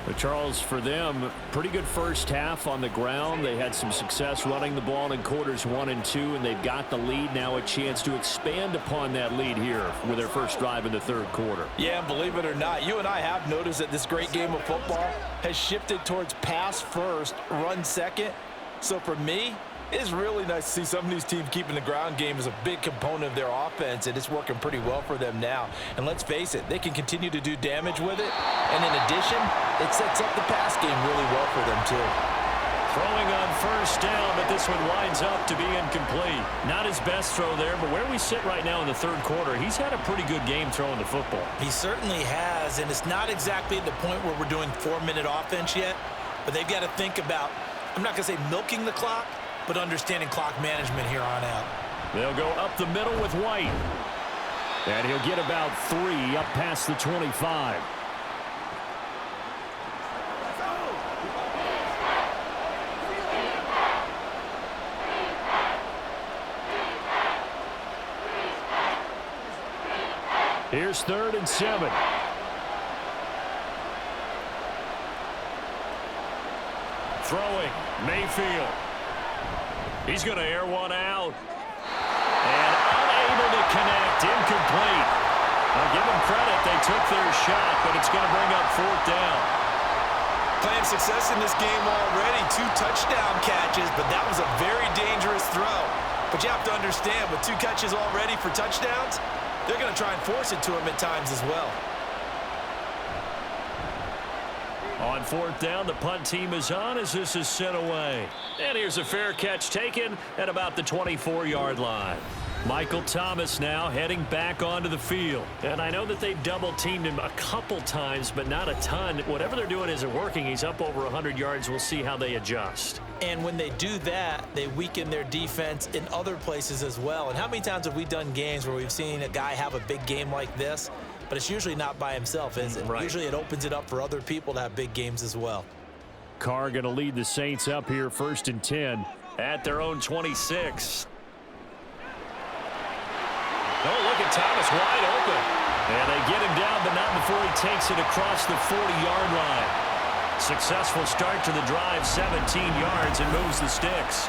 But Charles, for them, pretty good first half on the ground. They had some success running the ball in quarters 1 and 2, and they've got the lead. Now a chance to expand upon that lead here with their first drive in the 3rd quarter. Yeah, and believe it or not, you and I have noticed that this great game of football has shifted towards pass first, run second. So for me, it's really nice to see some of these teams keeping the ground game as a big component of their offense, and it's working pretty well for them now. And let's face it, they can continue to do damage with it. And in addition, it sets up the pass game really well for them, too. Throwing on first down, but this one winds up to be incomplete. Not his best throw there, but where we sit right now in the 3rd quarter, he's had a pretty good game throwing the football. He certainly has, and it's not exactly at the point where we're doing 4-minute offense yet, but they've got to think about, I'm not going to say milking the clock, but understanding clock management here on out. They'll go up the middle with White. And he'll get about 3 up past the 25. Here's 3rd and 7. Throwing, Mayfield. He's going to air one out. And unable to connect, incomplete. I'll give them credit, they took their shot, but it's going to bring up 4th down. Playing success in this game already, 2 touchdown catches, but that was a very dangerous throw. But you have to understand, with 2 catches already for touchdowns, they're going to try and force it to him at times as well. On 4th down, the punt team is on as this is sent away. And here's a fair catch taken at about the 24-yard line. Michael Thomas now heading back onto the field. And I know that they've double-teamed him a couple times, but not a ton. Whatever they're doing isn't working. He's up over 100 yards. We'll see how they adjust. And when they do that, they weaken their defense in other places as well. And how many times have we done games where we've seen a guy have a big game like this? But it's usually not by himself, is it? Right. Usually it opens it up for other people to have big games as well. Carr going to lead the Saints up here 1st and 10. At their own 26. Oh, look at Thomas wide open. And they get him down, but not before he takes it across the 40-yard line. Successful start to the drive, 17 yards, and moves the sticks.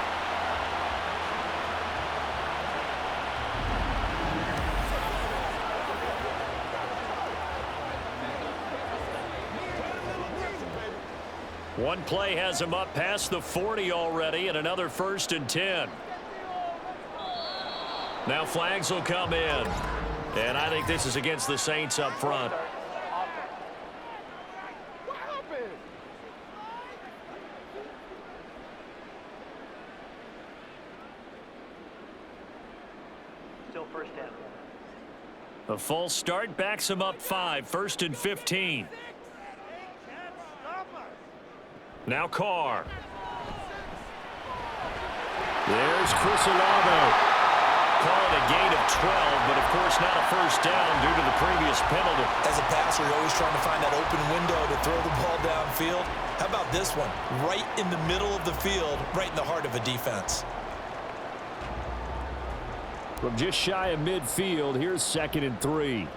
One play has him up past the 40 already, and another 1st and 10. Now flags will come in. And I think this is against the Saints up front. Still 1st down. A false start backs him up 5, 1st and 15. Now Carr. There's Chris Olave. Call it a gain of 12, but of course not a 1st down due to the previous penalty. As a passer, you're always trying to find that open window to throw the ball downfield. How about this one? Right in the middle of the field, right in the heart of a defense. From just shy of midfield, here's 2nd and 3.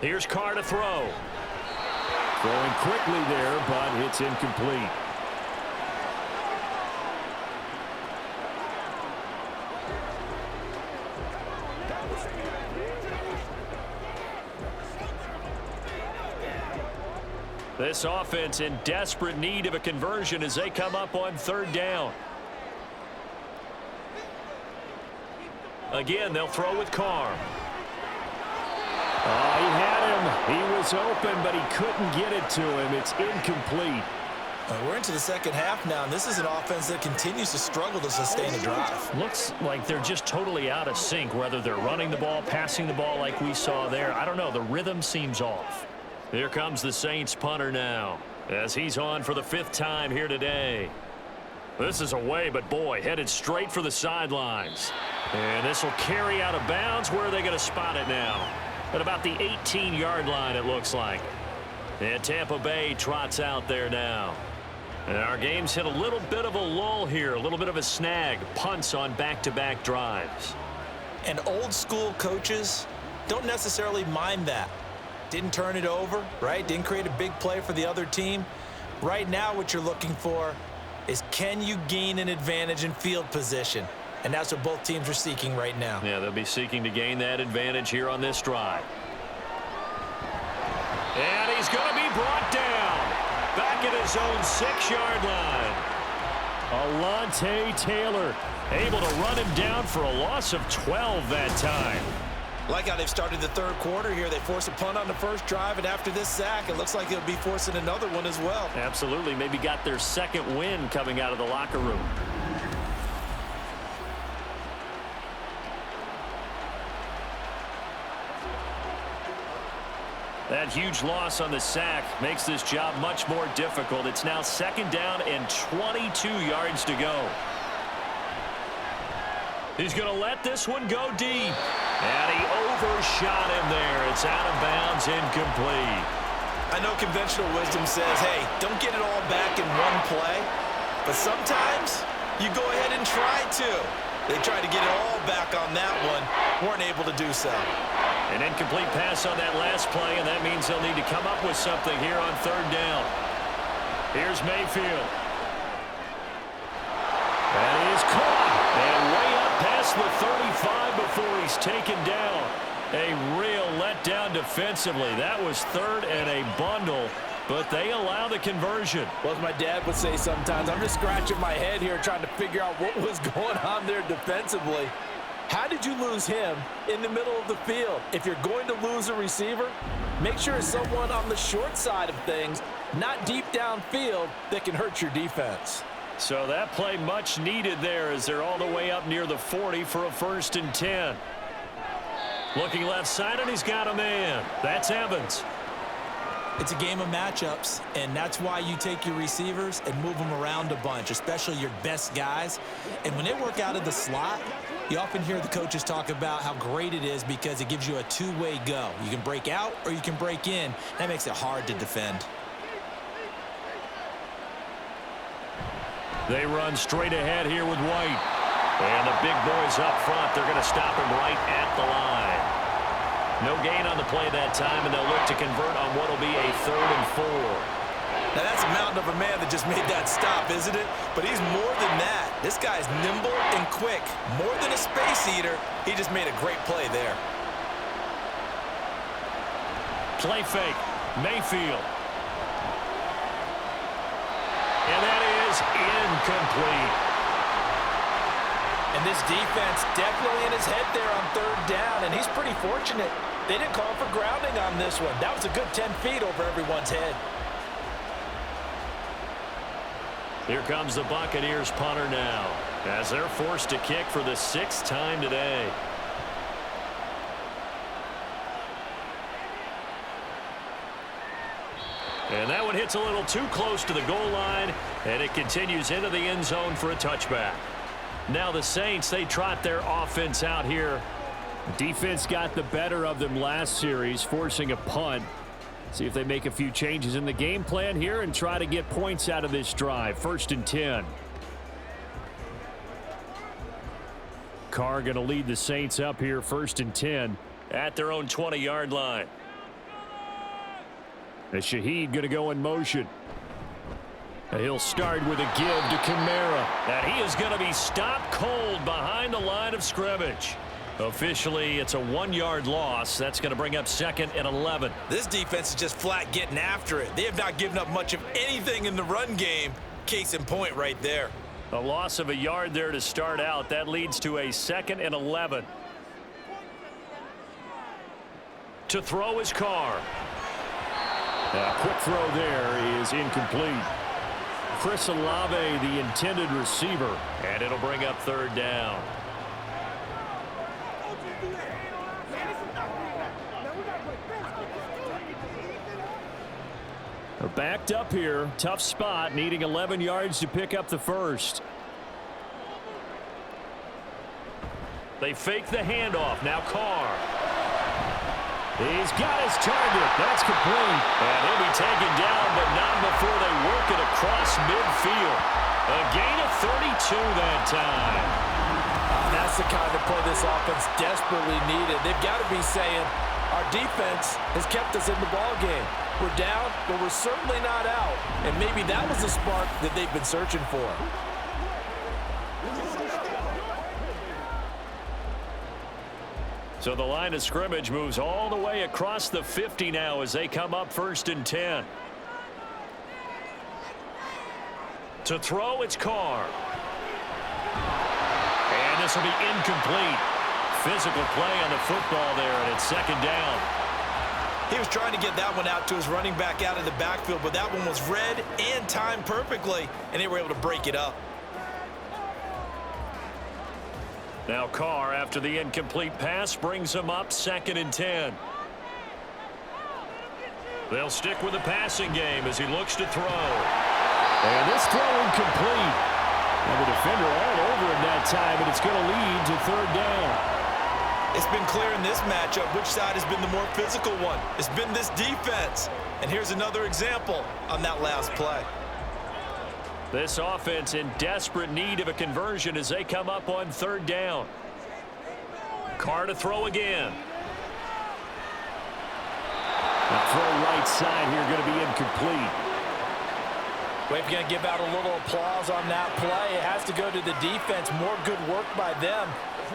Here's Carr to throw. Throwing quickly there, but it's incomplete. This offense in desperate need of a conversion as they come up on 3rd down. Again, they'll throw with Carr. He had him. He was open, but he couldn't get it to him. It's incomplete. We're into the 2nd half now, and this is an offense that continues to struggle to sustain a drive. Looks like they're just totally out of sync, whether they're running the ball, passing the ball like we saw there. I don't know. The rhythm seems off. Here comes the Saints punter now as he's on for the 5th time here today. This is away, but boy, headed straight for the sidelines. And this will carry out of bounds. Where are they going to spot it now? At about the 18-yard line, it looks like. And Tampa Bay trots out there now. And our game's hit a little bit of a lull here, a little bit of a snag. Punts on back-to-back drives. And old-school coaches don't necessarily mind that. Didn't turn it over, right? Didn't create a big play for the other team. Right now, what you're looking for is, can you gain an advantage in field position? And that's what both teams are seeking right now. Yeah, they'll be seeking to gain that advantage here on this drive. And he's going to be brought down back at his own 6-yard line. Alontae Taylor able to run him down for a loss of 12 that time. Like how they've started the 3rd quarter here. They force a punt on the 1st drive, and after this sack, it looks like they'll be forcing another one as well. Absolutely. Maybe got their 2nd win coming out of the locker room. That huge loss on the sack makes this job much more difficult. It's now 2nd down and 22 yards to go. He's going to let this one go deep. And he overshot him there. It's out of bounds, incomplete. I know conventional wisdom says, hey, don't get it all back in one play. But sometimes you go ahead and try to. They tried to get it all back on that one. weren't able to do so. An incomplete pass on that last play, and that means they'll need to come up with something here on third down. Here's Mayfield. That is caught. And way up past the 35 before he's taken down. A real letdown defensively. That was third and a bundle, but they allow the conversion. Well, as my dad would say sometimes, I'm just scratching my head here trying to figure out what was going on there defensively. How did you lose him in the middle of the field? If you're going to lose a receiver, make sure it's someone on the short side of things, not deep downfield, that can hurt your defense. So that play much needed there as they're all the way up near the 40 for a 1st and 10. Looking left side, and he's got a man. That's Evans. It's a game of matchups, and that's why you take your receivers and move them around a bunch, especially your best guys. And when they work out of the slot, you often hear the coaches talk about how great it is because it gives you a two-way go. You can break out or you can break in. That makes it hard to defend. They run straight ahead here with White. And the big boys up front, they're going to stop him right at the line. No gain on the play that time, and they'll look to convert on what will be a 3rd and 4. Now, that's a mountain of a man that just made that stop, isn't it? But he's more than that. This guy's nimble and quick. More than a space eater, he just made a great play there. Play fake. Mayfield. And that is incomplete. And this defense definitely in his head there on 3rd down, and he's pretty fortunate. They didn't call for grounding on this one. That was a good 10 feet over everyone's head. Here comes the Buccaneers punter now, as they're forced to kick for the 6th time today. And that one hits a little too close to the goal line, and it continues into the end zone for a touchback. Now the Saints, they trot their offense out here. Defense got the better of them last series, forcing a punt. See if they make a few changes in the game plan here and try to get points out of this drive. 1st and 10. Carr going to lead the Saints up here, 1st and 10. At their own 20-yard line. And Shaheed going to go in motion. And he'll start with a give to Kamara. And he is going to be stopped cold behind the line of scrimmage. Officially, it's a 1-yard loss. That's going to bring up 2nd and 11. This defense is just flat getting after it. They have not given up much of anything in the run game. Case in point right there. A loss of a yard there to start out. That leads to a 2nd and 11. To throw is Carr. A quick throw there is incomplete. Chris Olave, the intended receiver. And it'll bring up 3rd down. They're backed up here. Tough spot, needing 11 yards to pick up the 1st. They fake the handoff. Now Carr. He's got his target. That's complete. And he'll be taken down, but not before they work it across midfield. A gain of 32 that time. That's the kind of play this offense desperately needed. They've got to be saying, our defense has kept us in the ballgame. We're down, but we're certainly not out. And maybe that was the spark that they've been searching for. So the line of scrimmage moves all the way across the 50 now as they come up 1st and 10. To throw, it's Carr. And this will be incomplete. Physical play on the football there, and it's 2nd down. He was trying to get that one out to his running back out of the backfield, but that one was read and timed perfectly, and they were able to break it up. Now Carr, after the incomplete pass, brings him up 2nd and 10. They'll stick with the passing game as he looks to throw. And this throw incomplete. And the defender all over him that time, and it's going to lead to 3rd down. It's been clear in this matchup which side has been the more physical one. It's been this defense. And here's another example on that last play. This offense in desperate need of a conversion as they come up on 3rd down. Carr to throw again. The throw right side here going to be incomplete. We're going to give out a little applause on that play. It has to go to the defense. More good work by them.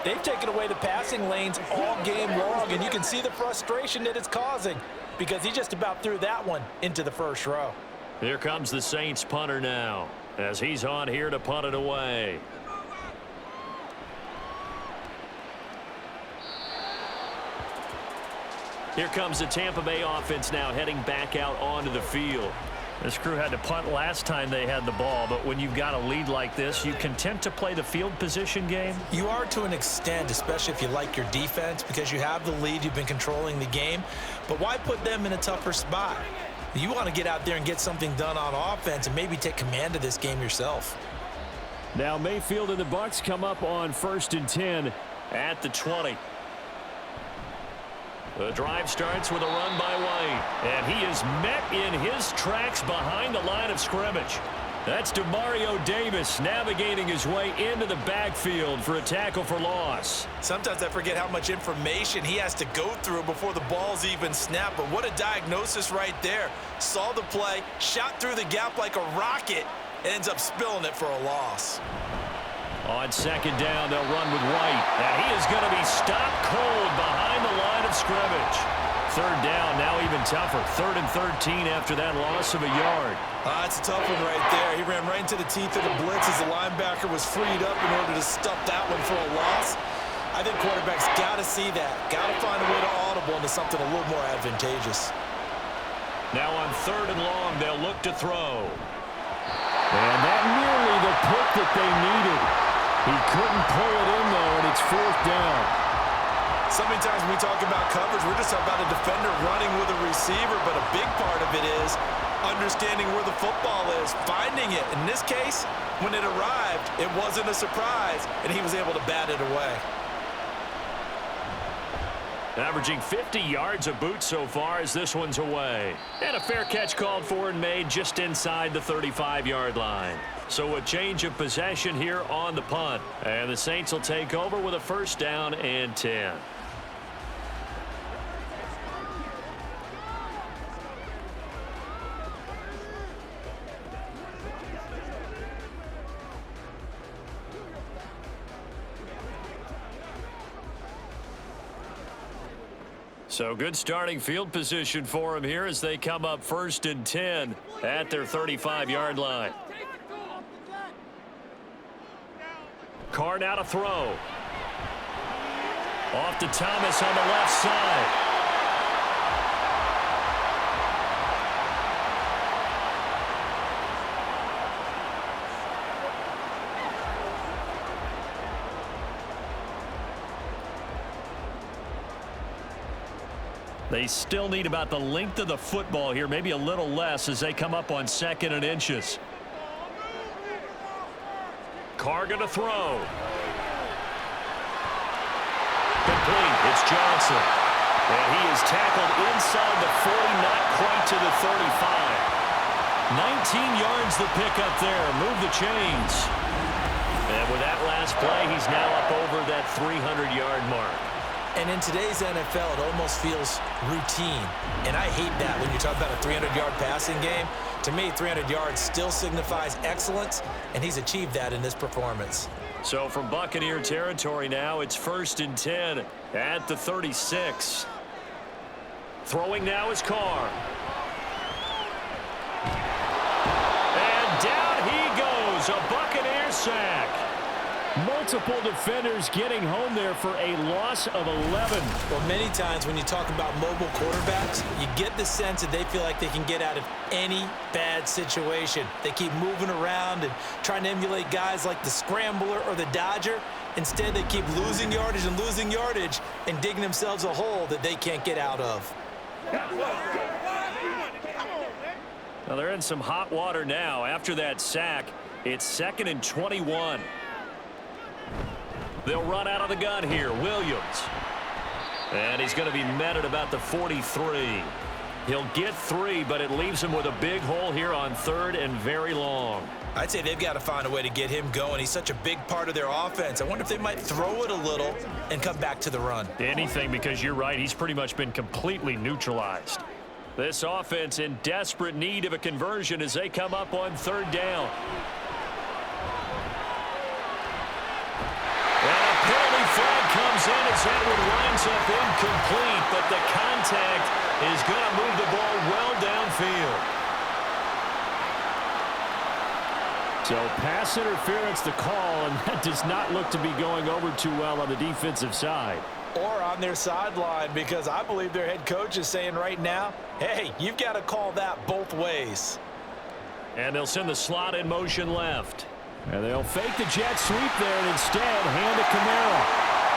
They've taken away the passing lanes all game long, and you can see the frustration that it's causing because he just about threw that one into the first row. Here comes the Saints punter now as he's on here to punt it away. Here comes the Tampa Bay offense now heading back out onto the field. This crew had to punt last time they had the ball, but when you've got a lead like this, you content to play the field position game? You are to an extent, especially if you like your defense, because you have the lead, you've been controlling the game. But why put them in a tougher spot? You want to get out there and get something done on offense and maybe take command of this game yourself. Now Mayfield and the Bucs come up on 1st and 10 at the 20. The drive starts with a run by White, and he is met in his tracks behind the line of scrimmage. That's DeMario Davis navigating his way into the backfield for a tackle for loss. Sometimes I forget how much information he has to go through before the ball's even snapped, but what a diagnosis right there. Saw the play, shot through the gap like a rocket, ends up spilling it for a loss. On 2nd down, they'll run with White, and he is going to be stopped cold behind the line of scrimmage. 3rd down, now even tougher. 3rd and 13 after that loss of a yard. That's a tough one right there. He ran right into the teeth of the blitz as the linebacker was freed up in order to stuff that one for a loss. I think quarterbacks got to see that. Got to find a way to audible into something a little more advantageous. Now on 3rd and long, they'll look to throw. And that nearly the pick that they needed. He couldn't pull it in, though, and it's 4th down. So many times when we talk about coverage, we're just talking about a defender running with a receiver, but a big part of it is understanding where the football is, finding it. In this case, when it arrived, it wasn't a surprise, and he was able to bat it away. Averaging 50 yards a boot so far as this one's away. And a fair catch called for and made just inside the 35-yard line. So a change of possession here on the punt. And the Saints will take over with a 1st down and 10. So good starting field position for them here as they come up 1st and 10 at their 35-yard line. Carr now to throw. Off to Thomas on the left side. They still need about the length of the football here, maybe a little less as they come up on 2nd and inches. Carr going to throw. Complete. It's Johnson. And he is tackled inside the 40, not quite to the 35. 19 yards the pickup there. Move the chains. And with that last play, he's now up over that 300-yard mark. And in today's NFL, it almost feels routine. And I hate that when you talk about a 300-yard passing game. To me, 300 yards still signifies excellence, and he's achieved that in this performance. So from Buccaneer territory now, it's 1st and 10 at the 36. Throwing now is Carr. And down he goes, a Buccaneer sack. Multiple defenders getting home there for a loss of 11. Well, many times when you talk about mobile quarterbacks, you get the sense that they feel like they can get out of any bad situation. They keep moving around and trying to emulate guys like the Scrambler or the Dodger. Instead, they keep losing yardage and digging themselves a hole that they can't get out of. Well, they're in some hot water now. After that sack, it's 2nd and 21. They'll run out of the gun here. Williams. And he's going to be met at about the 43. He'll get 3, but it leaves him with a big hole here on 3rd and very long. I'd say they've got to find a way to get him going. He's such a big part of their offense. I wonder if they might throw it a little and come back to the run. Anything, because you're right. He's pretty much been completely neutralized. This offense in desperate need of a conversion as they come up on third down. And a penalty flag comes in as that one winds up incomplete, but the contact is going to move the ball well downfield. So pass interference the call, and that does not look to be going over too well on the defensive side. Or on their sideline, because I believe their head coach is saying right now, hey, you've got to call that both ways. And they'll send the slot in motion left. And they'll fake the jet sweep there and instead hand it Kamara.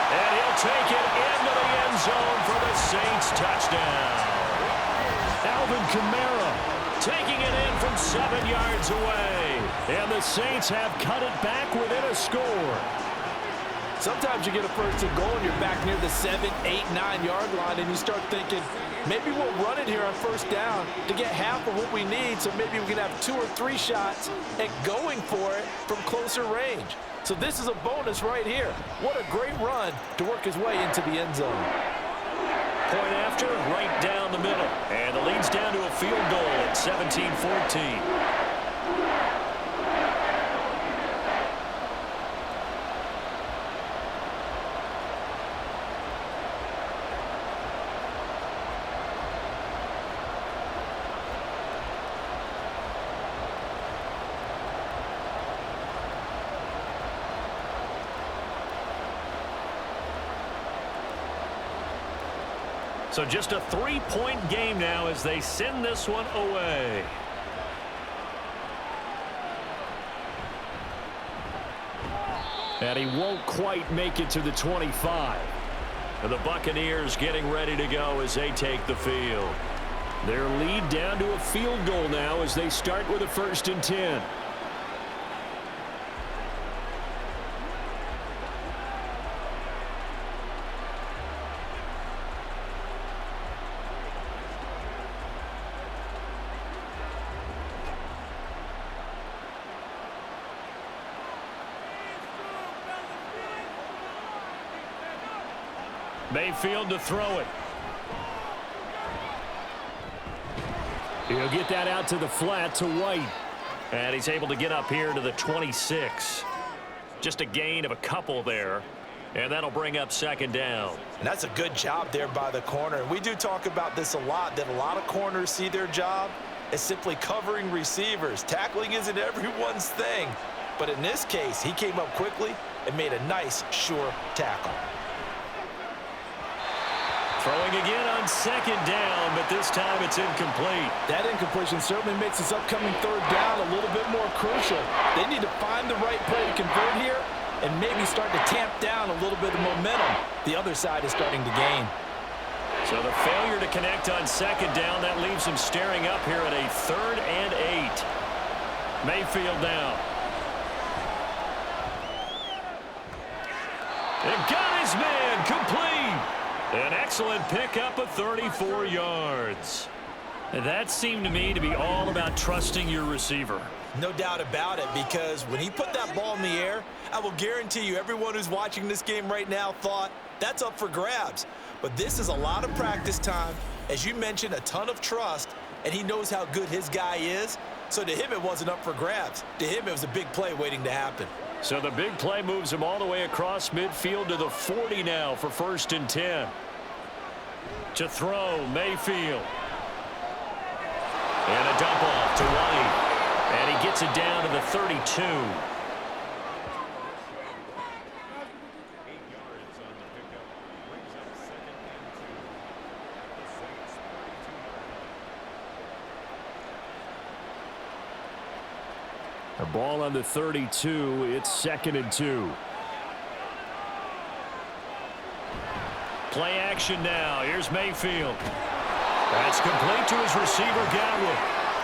And he'll take it into the end zone for the Saints touchdown. Alvin Kamara taking it in from 7 yards away. And the Saints have cut it back within a score. Sometimes you get a first and goal and you're back near the 7, 8, 9-yard line and you start thinking, maybe we'll run it here on first down to get half of what we need, so maybe we can have 2 or 3 shots at going for it from closer range. So this is a bonus right here. What a great run to work his way into the end zone. Point after, right down the middle. And the lead's down to a field goal at 17-14. So just a 3-point game now as they send this one away. And he won't quite make it to the 25. And the Buccaneers getting ready to go as they take the field. Their lead down to a field goal now as they start with a 1st and 10. Mayfield to throw it. He'll get that out to the flat to White. And he's able to get up here to the 26. Just a gain of a couple there. And that'll bring up 2nd down. And that's a good job there by the corner. And we do talk about this a lot, that a lot of corners see their job as simply covering receivers. Tackling isn't everyone's thing. But in this case, he came up quickly and made a nice, sure tackle. Throwing again on 2nd down, but this time it's incomplete. That incompletion certainly makes this upcoming 3rd down a little bit more crucial. They need to find the right play to convert here and maybe start to tamp down a little bit of momentum. The other side is starting to gain. So the failure to connect on 2nd down, that leaves him staring up here at a 3rd and 8. Mayfield down. And got his man complete. An excellent pickup of 34 yards. That seemed to me to be all about trusting your receiver. No doubt about it, because when he put that ball in the air, I will guarantee you everyone who's watching this game right now thought that's up for grabs. But this is a lot of practice time. As you mentioned, a ton of trust, and he knows how good his guy is. So to him, it wasn't up for grabs. To him, it was a big play waiting to happen. So the big play moves him all the way across midfield to the 40 now for 1st and 10. To throw, Mayfield. And a dump off to White. And he gets it down to the 32. The ball on the 32. It's 2nd and 2. Play action now. Here's Mayfield. That's complete to his receiver, Godwin.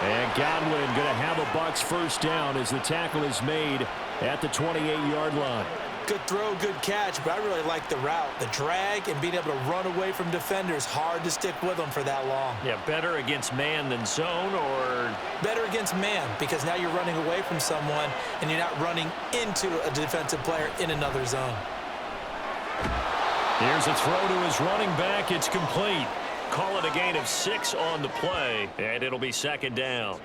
And Godwin going to have a Bucs 1st down as the tackle is made at the 28-yard line. Good throw, good catch, but I really like the route. The drag and being able to run away from defenders, hard to stick with them for that long. Yeah, better against man than zone, or? Better against man, because now you're running away from someone and you're not running into a defensive player in another zone. Here's a throw to his running back. It's complete. Call it a gain of 6 on the play, and it'll be second down.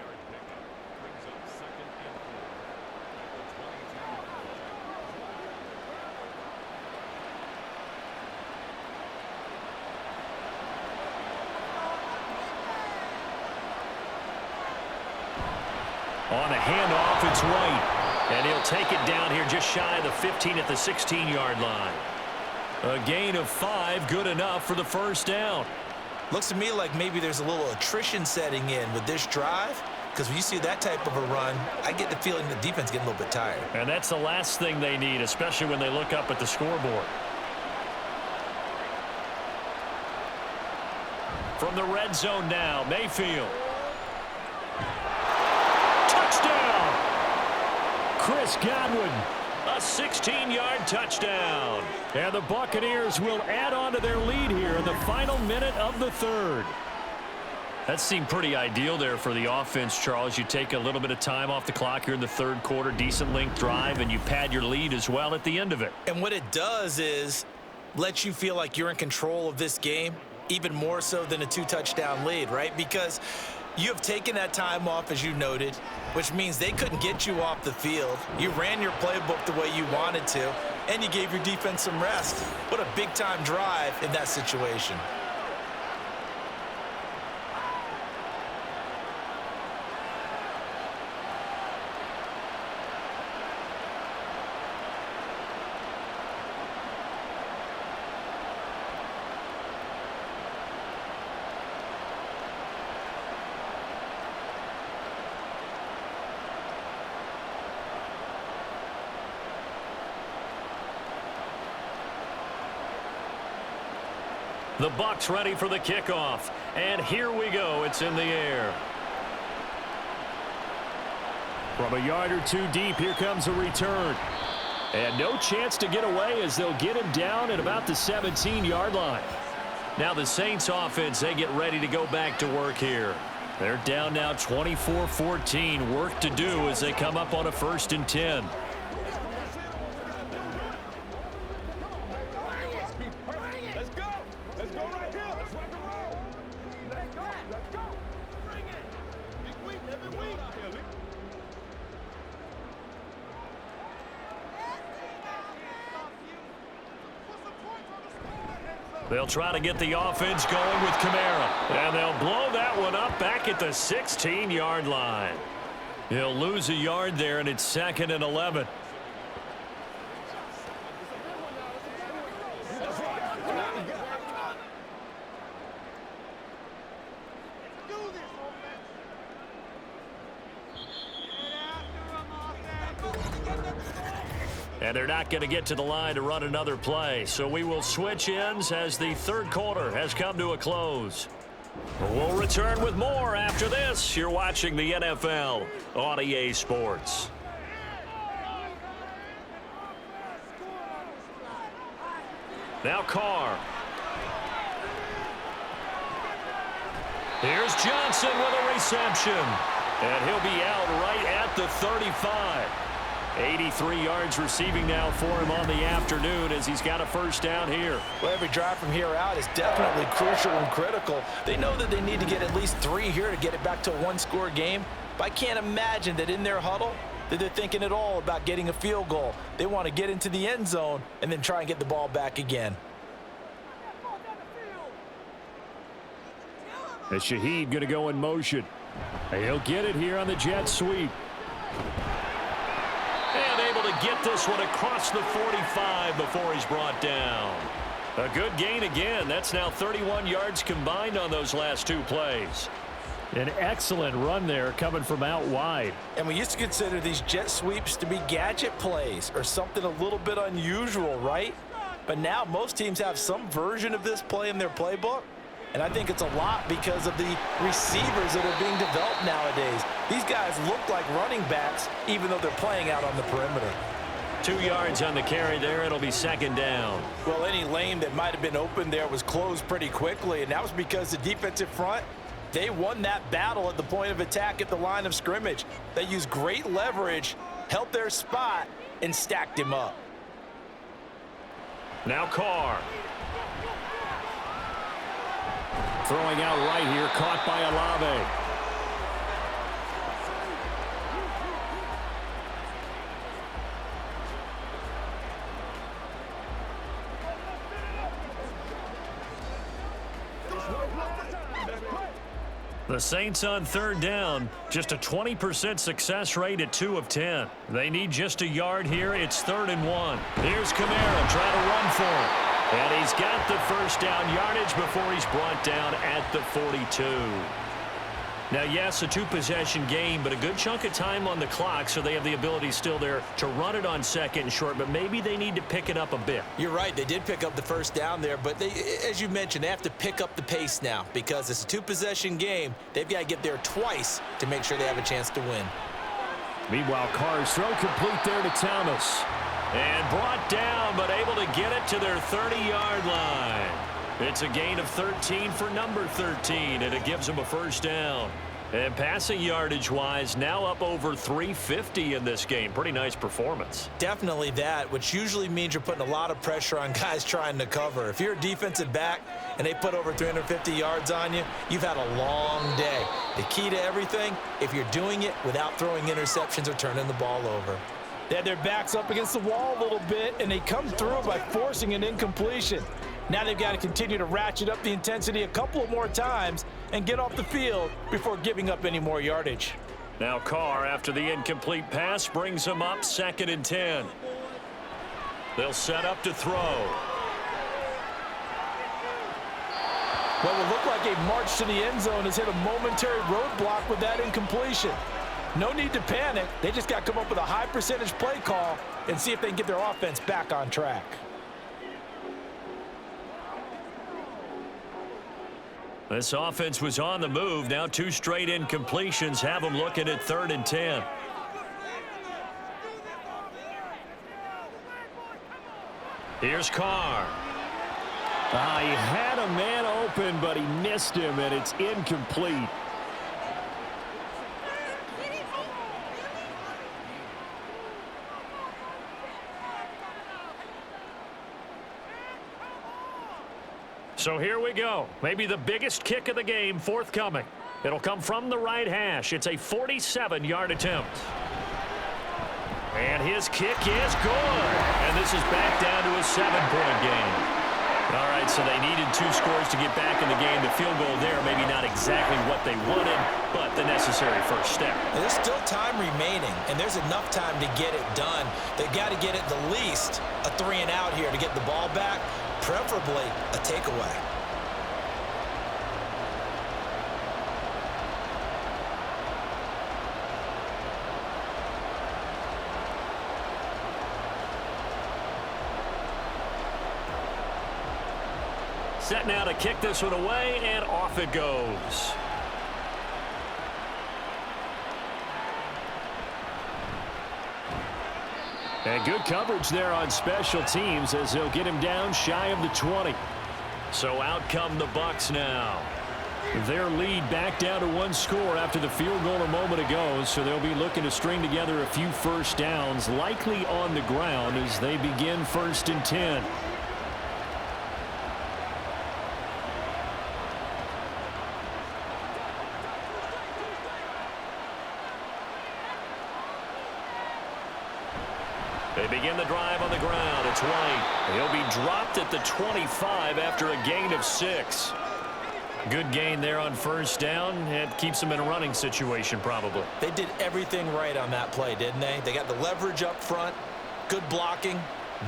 On a handoff, it's White. And he'll take it down here just shy of the 15 at the 16-yard line. A gain of 5, good enough for the first down. Looks to me like maybe there's a little attrition setting in with this drive, because when you see that type of a run, I get the feeling the defense getting a little bit tired. And that's the last thing they need, especially when they look up at the scoreboard. From the red zone now, Mayfield. Touchdown! Chris Godwin, a 16-yard touchdown. And the Buccaneers will add on to their lead here in the final minute of the third. That seemed pretty ideal there for the offense, Charles. You take a little bit of time off the clock here in the third quarter, decent length drive, and you pad your lead as well at the end of it. And what it does is let you feel like you're in control of this game, even more so than a 2-touchdown lead, right? Because you have taken that time off, as you noted, which means they couldn't get you off the field. You ran your playbook the way you wanted to, and you gave your defense some rest. What a big-time drive in that situation. The Bucs ready for the kickoff. And here we go. It's in the air. From a yard or two deep, here comes a return. And no chance to get away as they'll get him down at about the 17-yard line. Now the Saints offense, they get ready to go back to work here. They're down now 24-14. Work to do as they come up on a 1st and 10. They'll try to get the offense going with Kamara. And they'll blow that one up back at the 16-yard line. He'll lose a yard there, and it's 2nd and 11. And they're not going to get to the line to run another play. So we will switch ends as the third quarter has come to a close. We'll return with more after this. You're watching the NFL on EA Sports. Now Carr. Here's Johnson with a reception. And he'll be out right at the 35. 83 yards receiving now for him on the afternoon as he's got a first down here. Well, every drive from here out is definitely crucial and critical. They know that they need to get at least 3 here to get it back to a 1-score game. But I can't imagine that in their huddle that they're thinking at all about getting a field goal. They want to get into the end zone and then try and get the ball back again. As Shaheed going to go in motion. He'll get it here on the jet sweep. And able to get this one across the 45 before he's brought down. A good gain again. That's now 31 yards combined on those last 2 plays. An excellent run there coming from out wide. And we used to consider these jet sweeps to be gadget plays or something a little bit unusual, right? But now most teams have some version of this play in their playbook. And I think it's a lot because of the receivers that are being developed nowadays. These guys look like running backs even though they're playing out on the perimeter. 2 yards on the carry there. It'll be second down. Well, any lane that might have been open there was closed pretty quickly, and that was because the defensive front, they won that battle at the point of attack at the line of scrimmage. They used great leverage, held their spot, and stacked him up. Now Carr. Throwing out right here, caught by Olave. The Saints on third down, just a 20% success rate at 2 of 10. They need just a yard here. It's 3rd and 1. Here's Kamara trying to run for it. And he's got the first down yardage before he's brought down at the 42. Now, yes, a 2-possession game, but a good chunk of time on the clock, so they have the ability still there to run it on 2nd and short, but maybe they need to pick it up a bit. You're right. They did pick up the first down there, but they, as you mentioned, they have to pick up the pace now because it's a 2-possession game. They've got to get there twice to make sure they have a chance to win. Meanwhile, Carr's throw complete there to Thomas. And brought down, but able to get it to their 30-yard line. It's a gain of 13 for number 13, and it gives them a first down. And passing yardage-wise, now up over 350 in this game. Pretty nice performance. Definitely that, which usually means you're putting a lot of pressure on guys trying to cover. If you're a defensive back and they put over 350 yards on you, you've had a long day. The key to everything, if you're doing it without throwing interceptions or turning the ball over. They had their backs up against the wall a little bit, and they come through by forcing an incompletion. Now they've got to continue to ratchet up the intensity a couple of more times and get off the field before giving up any more yardage. Now Carr, after the incomplete pass, brings them up 2nd and 10. They'll set up to throw. What will look like a march to the end zone has hit a momentary roadblock with that incompletion. No need to panic. They just got to come up with a high percentage play call and see if they can get their offense back on track. This offense was on the move. Now 2 straight incompletions have them looking at 3rd and 10. Here's Carr. He had a man open, but he missed him, and it's incomplete. So here we go. Maybe the biggest kick of the game forthcoming. It'll come from the right hash. It's a 47-yard attempt. And his kick is good. And this is back down to a 7-point game. All right, so they needed 2 scores to get back in the game. The field goal there, maybe not exactly what they wanted, but the necessary first step. And there's still time remaining, and there's enough time to get it done. They've got to get at the least a 3-and-out here to get the ball back, preferably a takeaway. Set now to kick this one away, and off it goes. And good coverage there on special teams as they'll get him down shy of the 20. So out come the Bucs now. Their lead back down to 1 score after the field goal a moment ago, so they'll be looking to string together a few first downs, likely on the ground as they begin 1st and 10. They begin the drive on the ground. It's White. He'll be dropped at the 25 after a gain of 6. Good gain there on first down. It keeps them in a running situation probably. They did everything right on that play, didn't they? They got the leverage up front, good blocking,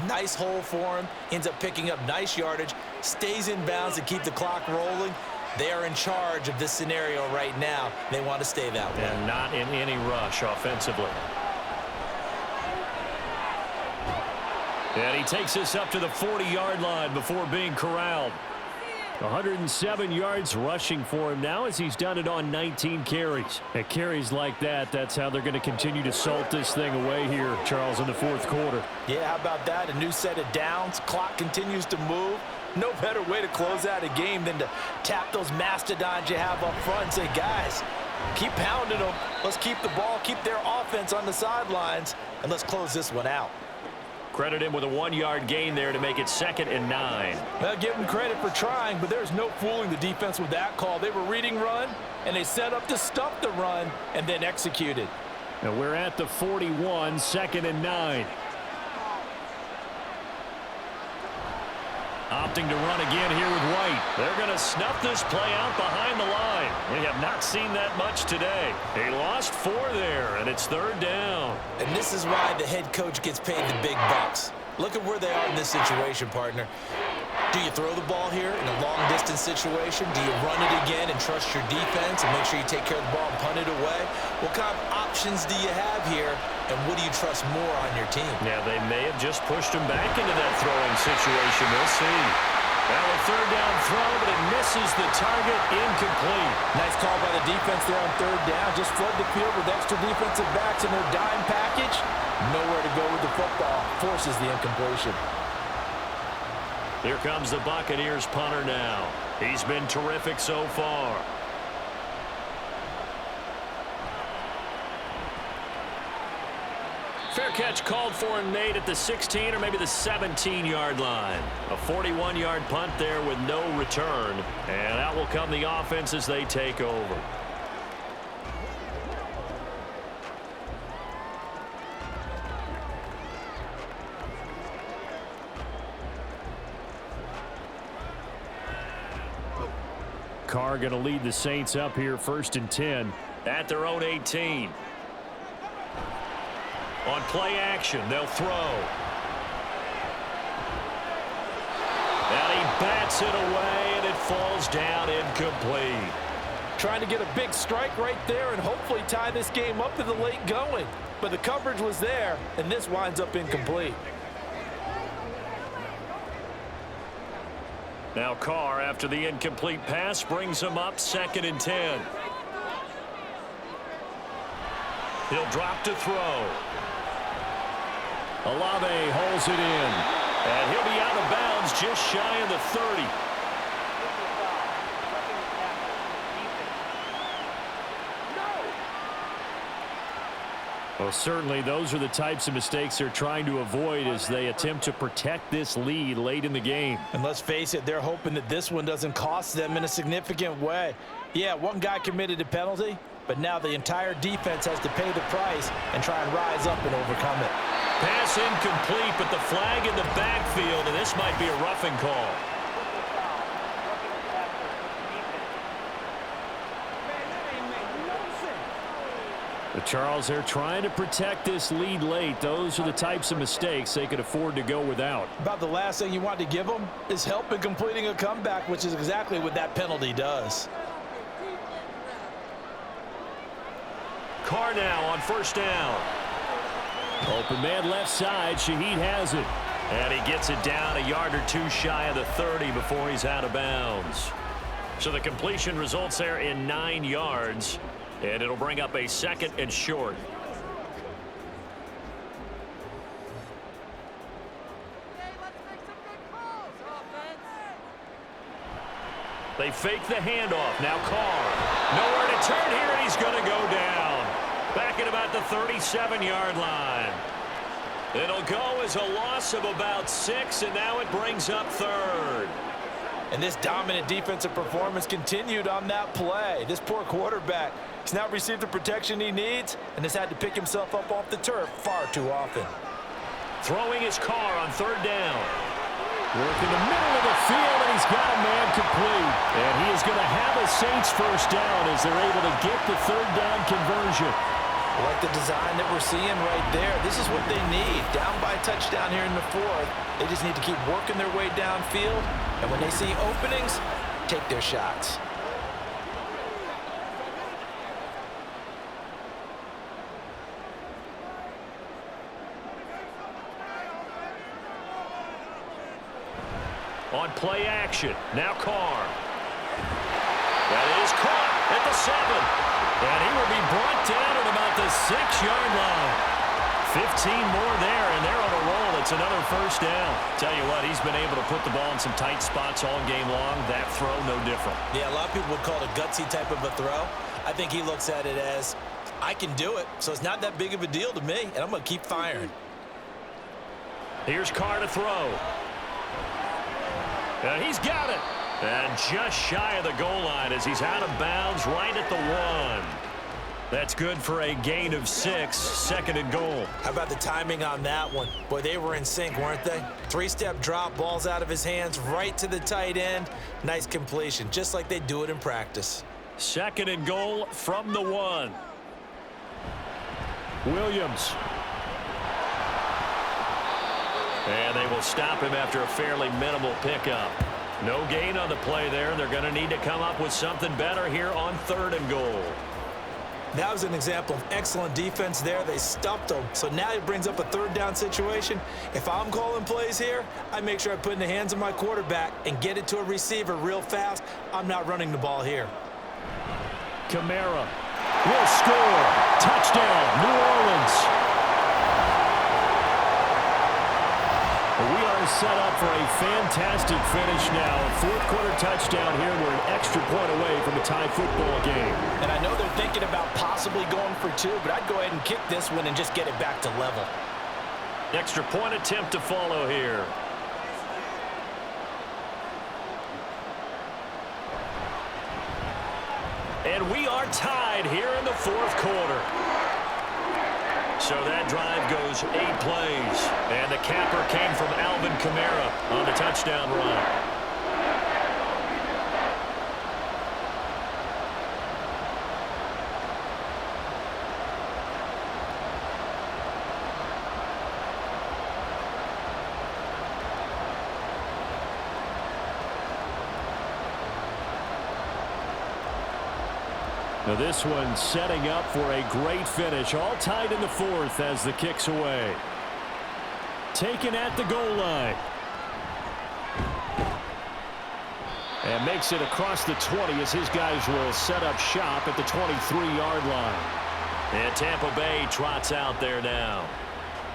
nice hole for him, ends up picking up nice yardage, stays in bounds to keep the clock rolling. They are in charge of this scenario right now. They want to stay that way. And not in any rush offensively. And he takes us up to the 40-yard line before being corralled. 107 yards rushing for him now as he's done it on 19 carries. At carries like that, that's how they're going to continue to salt this thing away here, Charles, in the fourth quarter. Yeah, how about that? A new set of downs. Clock continues to move. No better way to close out a game than to tap those mastodons you have up front and say, guys, keep pounding them. Let's keep the ball, keep their offense on the sidelines, and let's close this one out. Credit him with a 1-yard gain there to make it 2nd and 9. Well, give him credit for trying, but there's no fooling the defense with that call. They were reading run, and they set up to stop the run and then executed. Now we're at the 41, 2nd and 9. Opting to run again here with White. They're going to snuff this play out behind the line. We have not seen that much today. They lost 4 there, and it's 3rd down. And this is why the head coach gets paid the big bucks. Look at where they are in this situation, partner. Do you throw the ball here in a long-distance situation? Do you run it again and trust your defense and make sure you take care of the ball and punt it away? What kind of options do you have here, and what do you trust more on your team? Yeah, they may have just pushed him back into that throwing situation. We'll see. Now a 3rd down throw, but it misses the target. Incomplete. Nice call by the defense there on 3rd down. Just flood the field with extra defensive backs in their dime package. Nowhere to go with the football. Forces the incompletion. Here comes the Buccaneers punter now. He's been terrific so far. Fair catch called for and made at the 16 or maybe the 17-yard line. A 41-yard punt there with no return. And out will come the offense as they take over. Carr going to lead the Saints up here 1st and 10 at their own 18. On play action, they'll throw. And he bats it away, and it falls down incomplete. Trying to get a big strike right there and hopefully tie this game up in the late going. But the coverage was there, and this winds up incomplete. Now Carr, after the incomplete pass, brings him up 2nd and 10. He'll drop to throw. Olave holds it in. And he'll be out of bounds just shy of the 30. Well, certainly those are the types of mistakes they're trying to avoid as they attempt to protect this lead late in the game. And let's face it, they're hoping that this one doesn't cost them in a significant way. Yeah, one guy committed a penalty, but now the entire defense has to pay the price and try and rise up and overcome it. Pass incomplete, but the flag in the backfield, and this might be a roughing call. But Charles, they're trying to protect this lead late. Those are the types of mistakes they could afford to go without. About the last thing you want to give them is help in completing a comeback, which is exactly what that penalty does. Carr now on 1st down. Open man left side. Shaheed has it. And he gets it down a yard or 2 shy of the 30 before he's out of bounds. So the completion results there in 9 yards. And it'll bring up a 2nd and short. They fake the handoff. Now Carr. Nowhere to turn here, and he's going to go down. Back at about the 37-yard line. It'll go as a loss of about 6, and now it brings up 3rd. And this dominant defensive performance continued on that play. This poor quarterback has now received the protection he needs and has had to pick himself up off the turf far too often. Throwing his Carr on 3rd down. Work in the middle of the field, and he's got a man complete. And he is going to have a Saints 1st down as they're able to get the 3rd down conversion. I like the design that we're seeing right there. This is what they need. Down by a touchdown here in the 4th. They just need to keep working their way downfield. And when they see openings, take their shots. on play action. Now Carr. That is caught at the 7. And he will be brought down at about the 6-yard line. 15 more there, and they're on a roll. It's another first down. Tell you what, he's been able to put the ball in some tight spots all game long. That throw, no different. Yeah, a lot of people would call it a gutsy type of a throw. I think he looks at it as, I can do it, so it's not that big of a deal to me, and I'm going to keep firing. Here's Carr to throw. And he's got it. And just shy of the goal line as he's out of bounds right at the 1. That's good for a gain of 6, 2nd and goal. How about the timing on that one? Boy, they were in sync, weren't they? 3-step drop, ball's out of his hands, right to the tight end. Nice completion, just like they do it in practice. 2nd and goal from the 1. Williams. And they will stop him after a fairly minimal pickup. No gain on the play there. They're going to need to come up with something better here on 3rd and goal. That was an example of excellent defense there. They stuffed him. So now it brings up a 3rd down situation. If I'm calling plays here, I make sure I put it in the hands of my quarterback and get it to a receiver real fast. I'm not running the ball here. Kamara will score. Touchdown, New Orleans. We are set up for a fantastic finish now. 4th quarter touchdown here. We're an extra point away from a tie football game. And I know they're thinking about possibly going for 2, but I'd go ahead and kick this one and just get it back to level. Extra point attempt to follow here. And we are tied here in the 4th quarter. So that drive goes 8 plays. And the capper came from Alvin Kamara on the touchdown run. Now this one setting up for a great finish. All tied in the 4th as the kick's away. Taken at the goal line. And makes it across the 20 as his guys will set up shop at the 23-yard line. And Tampa Bay trots out there now.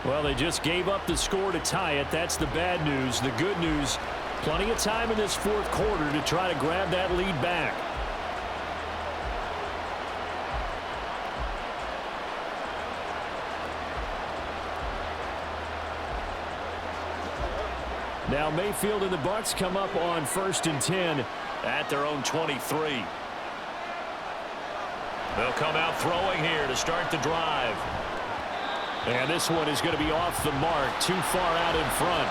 Well, they just gave up the score to tie it. That's the bad news. The good news, plenty of time in this 4th quarter to try to grab that lead back. Now Mayfield and the Bucs come up on 1st and 10 at their own 23. They'll come out throwing here to start the drive. And this one is going to be off the mark, too far out in front.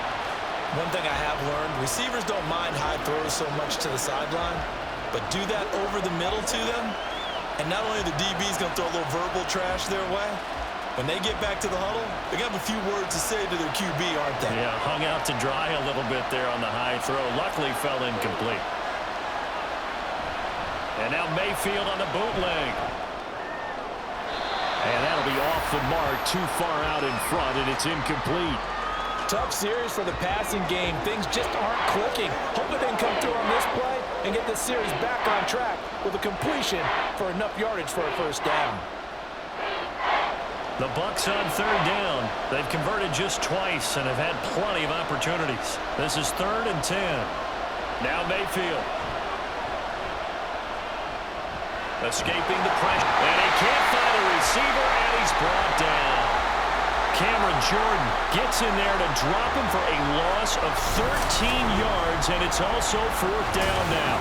One thing I have learned, receivers don't mind high throws so much to the sideline, but do that over the middle to them, and not only the DB's going to throw a little verbal trash their way, when they get back to the huddle, they got a few words to say to their QB, aren't they? Yeah, hung out to dry a little bit there on the high throw. Luckily fell incomplete. And now Mayfield on the bootleg. And that'll be off the mark, too far out in front, and it's incomplete. Tough series for the passing game. Things just aren't clicking. Hoping they can come through on this play and get this series back on track with a completion for enough yardage for a first down. The Bucs on 3rd down. They've converted just twice and have had plenty of opportunities. This is 3rd and 10. Now Mayfield. Escaping the pressure. And he can't find a receiver, and he's brought down. Cameron Jordan gets in there to drop him for a loss of 13 yards, and it's also 4th down now.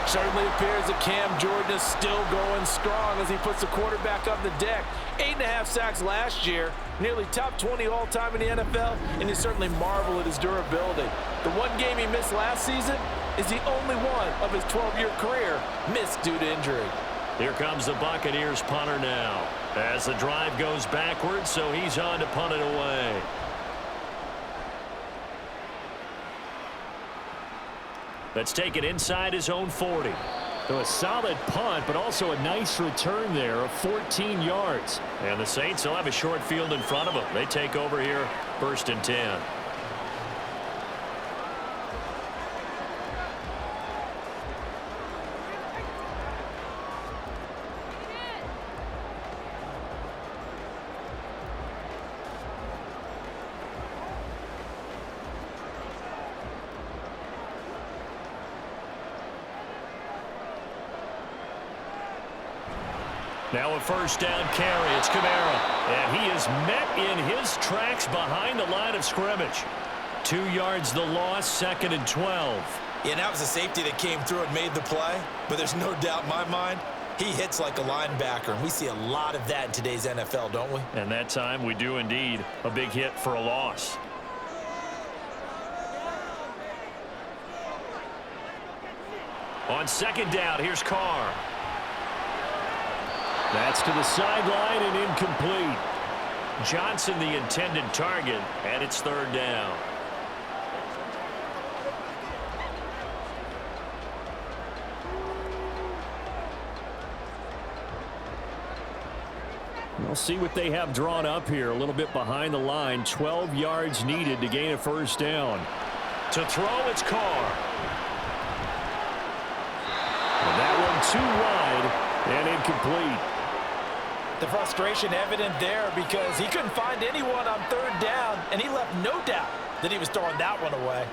Certainly appears that Cam Jordan is still going strong as he puts the quarterback on the deck. 8.5 sacks last year, nearly top 20 all-time in the NFL, and you certainly marvel at his durability. The one game he missed last season is the only one of his 12-year career missed due to injury. Here comes the Buccaneers punter now as the drive goes backwards, so he's on to punt it away. Let's take it inside his own 40. So a solid punt, but also a nice return there of 14 yards. And the Saints will have a short field in front of them. They take over here 1st and 10. Now a first down carry. It's Kamara. And he is met in his tracks behind the line of scrimmage. 2 yards the loss, 2nd and 12. Yeah, that was a safety that came through and made the play. But there's no doubt in my mind, he hits like a linebacker. And we see a lot of that in today's NFL, don't we? And that time we do indeed. A big hit for a loss. On 2nd down, here's Carr. That's to the sideline and incomplete. Johnson the intended target, and it's 3rd down. We'll see what they have drawn up here. A little bit behind the line. 12 yards needed to gain a first down. To throw, it's Carr. And that one too wide and incomplete. The frustration evident there because he couldn't find anyone on 3rd down, and he left no doubt that he was throwing that one away.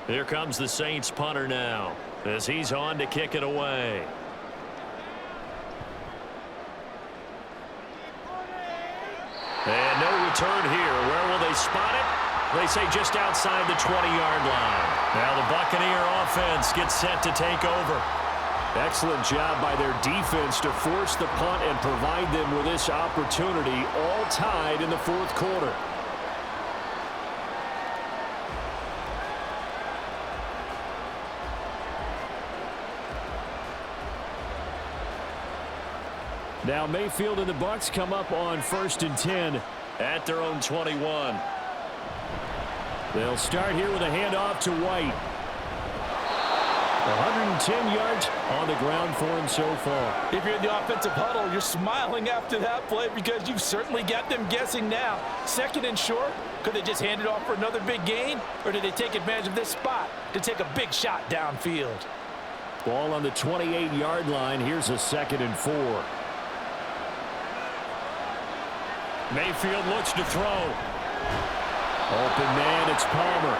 Here comes the Saints punter now as he's on to kick it away. And no return here. Where will they spot it? They say just outside the 20-yard line. Now the Buccaneer offense gets set to take over. Excellent job by their defense to force the punt and provide them with this opportunity, all tied in the 4th quarter. Now Mayfield and the Bucs come up on 1st and 10 at their own 21. They'll start here with a handoff to White. 110 yards on the ground for him so far. If you're in the offensive huddle, you're smiling after that play because you've certainly got them guessing now. 2nd and short, could they just hand it off for another big gain? Or did they take advantage of this spot to take a big shot downfield? Ball on the 28-yard line. Here's a 2nd and 4. Mayfield looks to throw. Open man, it's Palmer.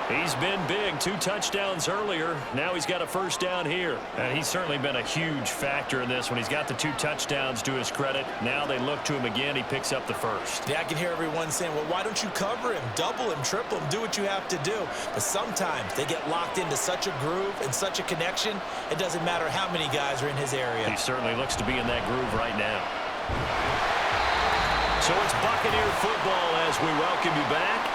He's been big. 2 touchdowns earlier. Now he's got a first down here. And he's certainly been a huge factor in this when he's got the 2 touchdowns to his credit. Now they look to him again. He picks up the first. Yeah, I can hear everyone saying, well, why don't you cover him, double him, triple him, do what you have to do. But sometimes they get locked into such a groove and such a connection, it doesn't matter how many guys are in his area. He certainly looks to be in that groove right now. So it's Buccaneer football as we welcome you back.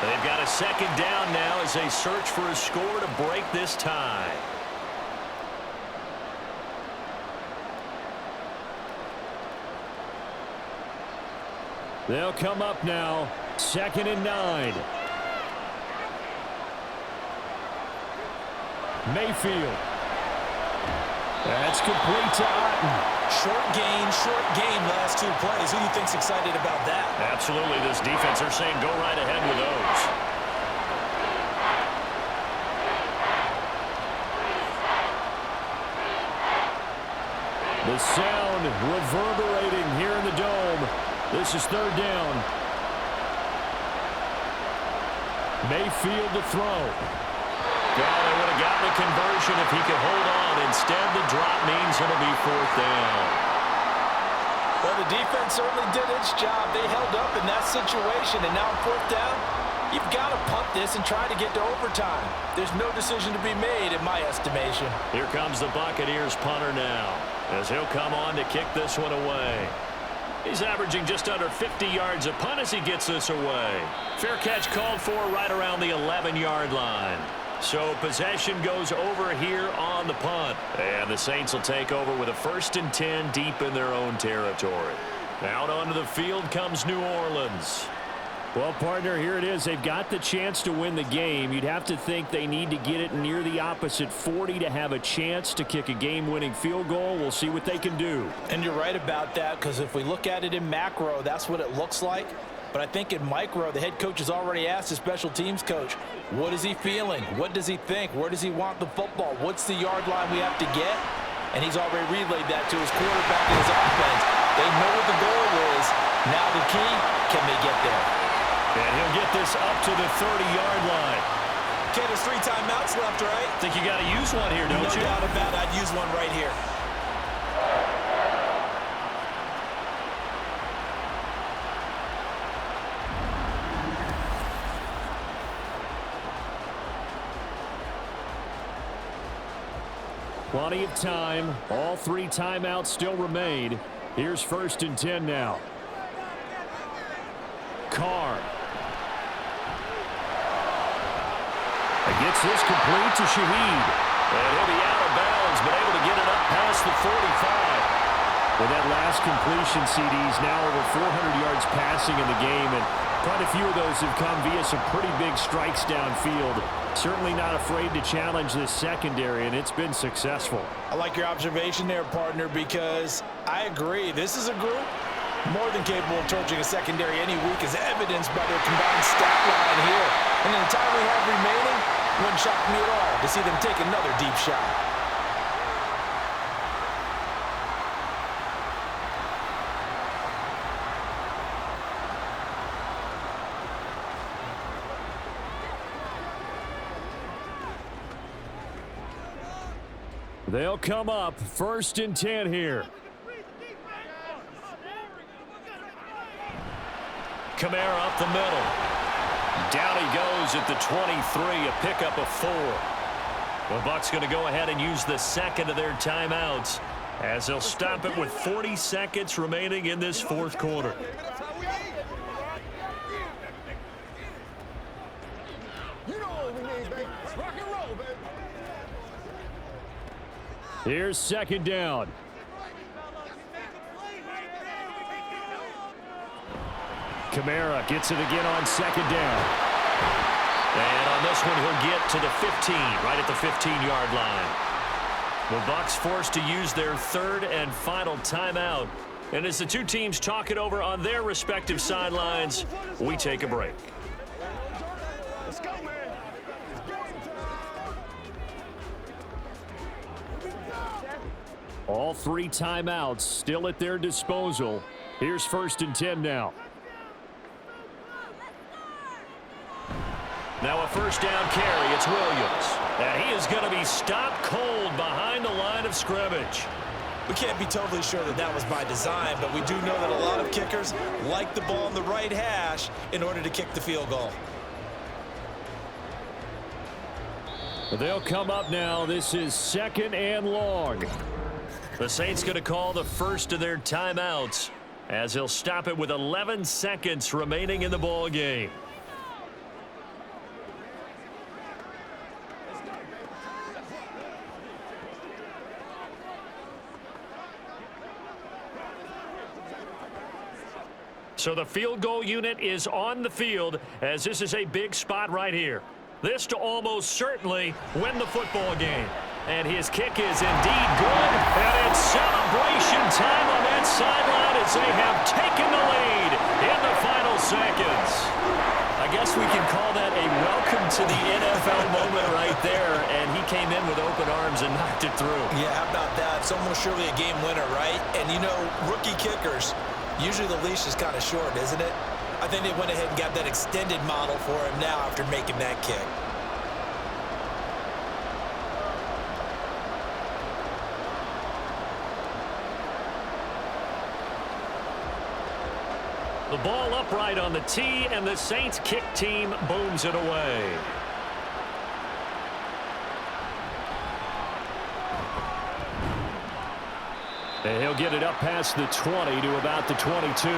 They've got a 2nd down now as they search for a score to break this tie. They'll come up now. 2nd and 9. Mayfield. That's complete to Otten. Short gain, last 2 plays. Who do you think's excited about that? Absolutely. This defense, they're saying go right ahead with those. The sound reverberating here in the dome. This is 3rd down. Mayfield to throw. Yeah, they would have gotten the conversion if he could hold on. Instead, the drop means it'll be 4th down. Well, the defense certainly did its job. They held up in that situation, and now on 4th down, you've got to punt this and try to get to overtime. There's no decision to be made in my estimation. Here comes the Buccaneers punter now, as he'll come on to kick this one away. He's averaging just under 50 yards a punt as he gets this away. Fair catch called for right around the 11-yard line. So possession goes over here on the punt. And the Saints will take over with a 1st and 10 deep in their own territory. Out onto the field comes New Orleans. Well, partner, here it is. They've got the chance to win the game. You'd have to think they need to get it near the opposite 40 to have a chance to kick a game-winning field goal. We'll see what they can do. And you're right about that, because if we look at it in macro, that's what it looks like. But I think in micro, the head coach has already asked the special teams coach, what is he feeling? What does he think? Where does he want the football? What's the yard line we have to get? And he's already relayed that to his quarterback and his offense. They know what the goal is. Now the key, can they get there? And he'll get this up to the 30-yard line. Okay, there's 3 timeouts left, right? Think you got to use one here, don't you? No doubt about it. I'd use one right here. Plenty of time. All 3 timeouts still remain. Here's 1st and 10 now. Carr. Gets this complete to Shaheed. And he'll be out of bounds, but able to get it up past the 45. With that last completion, CD's now over 400 yards passing in the game, and quite a few of those have come via some pretty big strikes downfield. Certainly not afraid to challenge this secondary, and it's been successful. I like your observation there, partner, because I agree. This is a group more than capable of torching a secondary any week, as evidenced by their combined stat line here. And in the time we have remaining, wouldn't shock me at all to see them take another deep shot. They'll come up 1st and 10 here. Kamara up the middle. Down he goes at the 23, a pickup of 4. The Bucs going to go ahead and use the second of their timeouts as they'll stop it with 40 seconds remaining in this 4th quarter. Here's 2nd down. Kamara gets it again on 2nd down. And on this one, he'll get to the 15, right at the 15-yard line. The Bucs forced to use their 3rd and final timeout. And as the 2 teams talk it over on their respective sidelines, we take a break. Let's go, man. All 3 timeouts still at their disposal. Here's 1st and 10 now. Now a 1st down carry. It's Williams. And he is going to be stopped cold behind the line of scrimmage. We can't be totally sure that that was by design, but we do know that a lot of kickers like the ball in the right hash in order to kick the field goal. They'll come up now. This is 2nd and long. The Saints going to call the first of their timeouts as he'll stop it with 11 seconds remaining in the ball game. So the field goal unit is on the field as this is a big spot right here. This to almost certainly win the football game. And his kick is indeed good. And it's celebration time on that sideline as they have taken the lead in the final seconds. I guess we can call that a welcome to the NFL moment right there. And he came in with open arms and knocked it through. Yeah, how about that? It's almost surely a game winner, right? And, you know, rookie kickers, usually the leash is kind of short, isn't it? I think they went ahead and got that extended model for him now after making that kick. The ball upright on the tee, and the Saints kick team booms it away. And he'll get it up past the 20 to about the 22.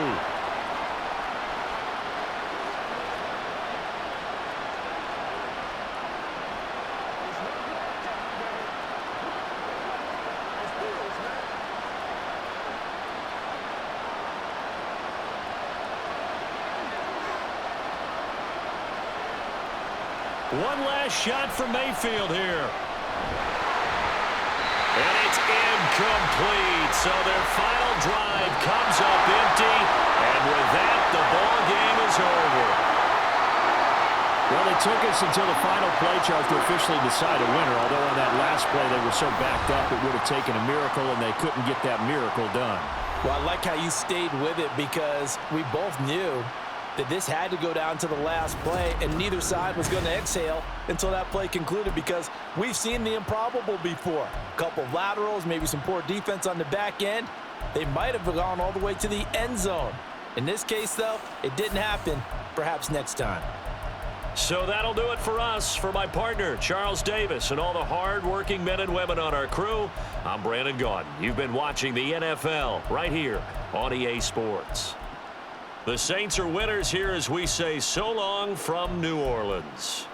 One last shot for Mayfield here. And it's incomplete. So their final drive comes up empty. And with that, the ball game is over. Well, it took us until the final play chart to officially decide a winner. Although on that last play they were so backed up it would have taken a miracle, and they couldn't get that miracle done. Well, I like how you stayed with it because we both knew that this had to go down to the last play, and neither side was going to exhale until that play concluded, because we've seen the improbable before. A couple of laterals, maybe some poor defense on the back end. They might have gone all the way to the end zone. In this case, though, it didn't happen. Perhaps next time. So that'll do it for us. For my partner, Charles Davis, and all the hard-working men and women on our crew, I'm Brandon Gaudin. You've been watching the NFL right here on EA Sports. The Saints are winners here as we say so long from New Orleans.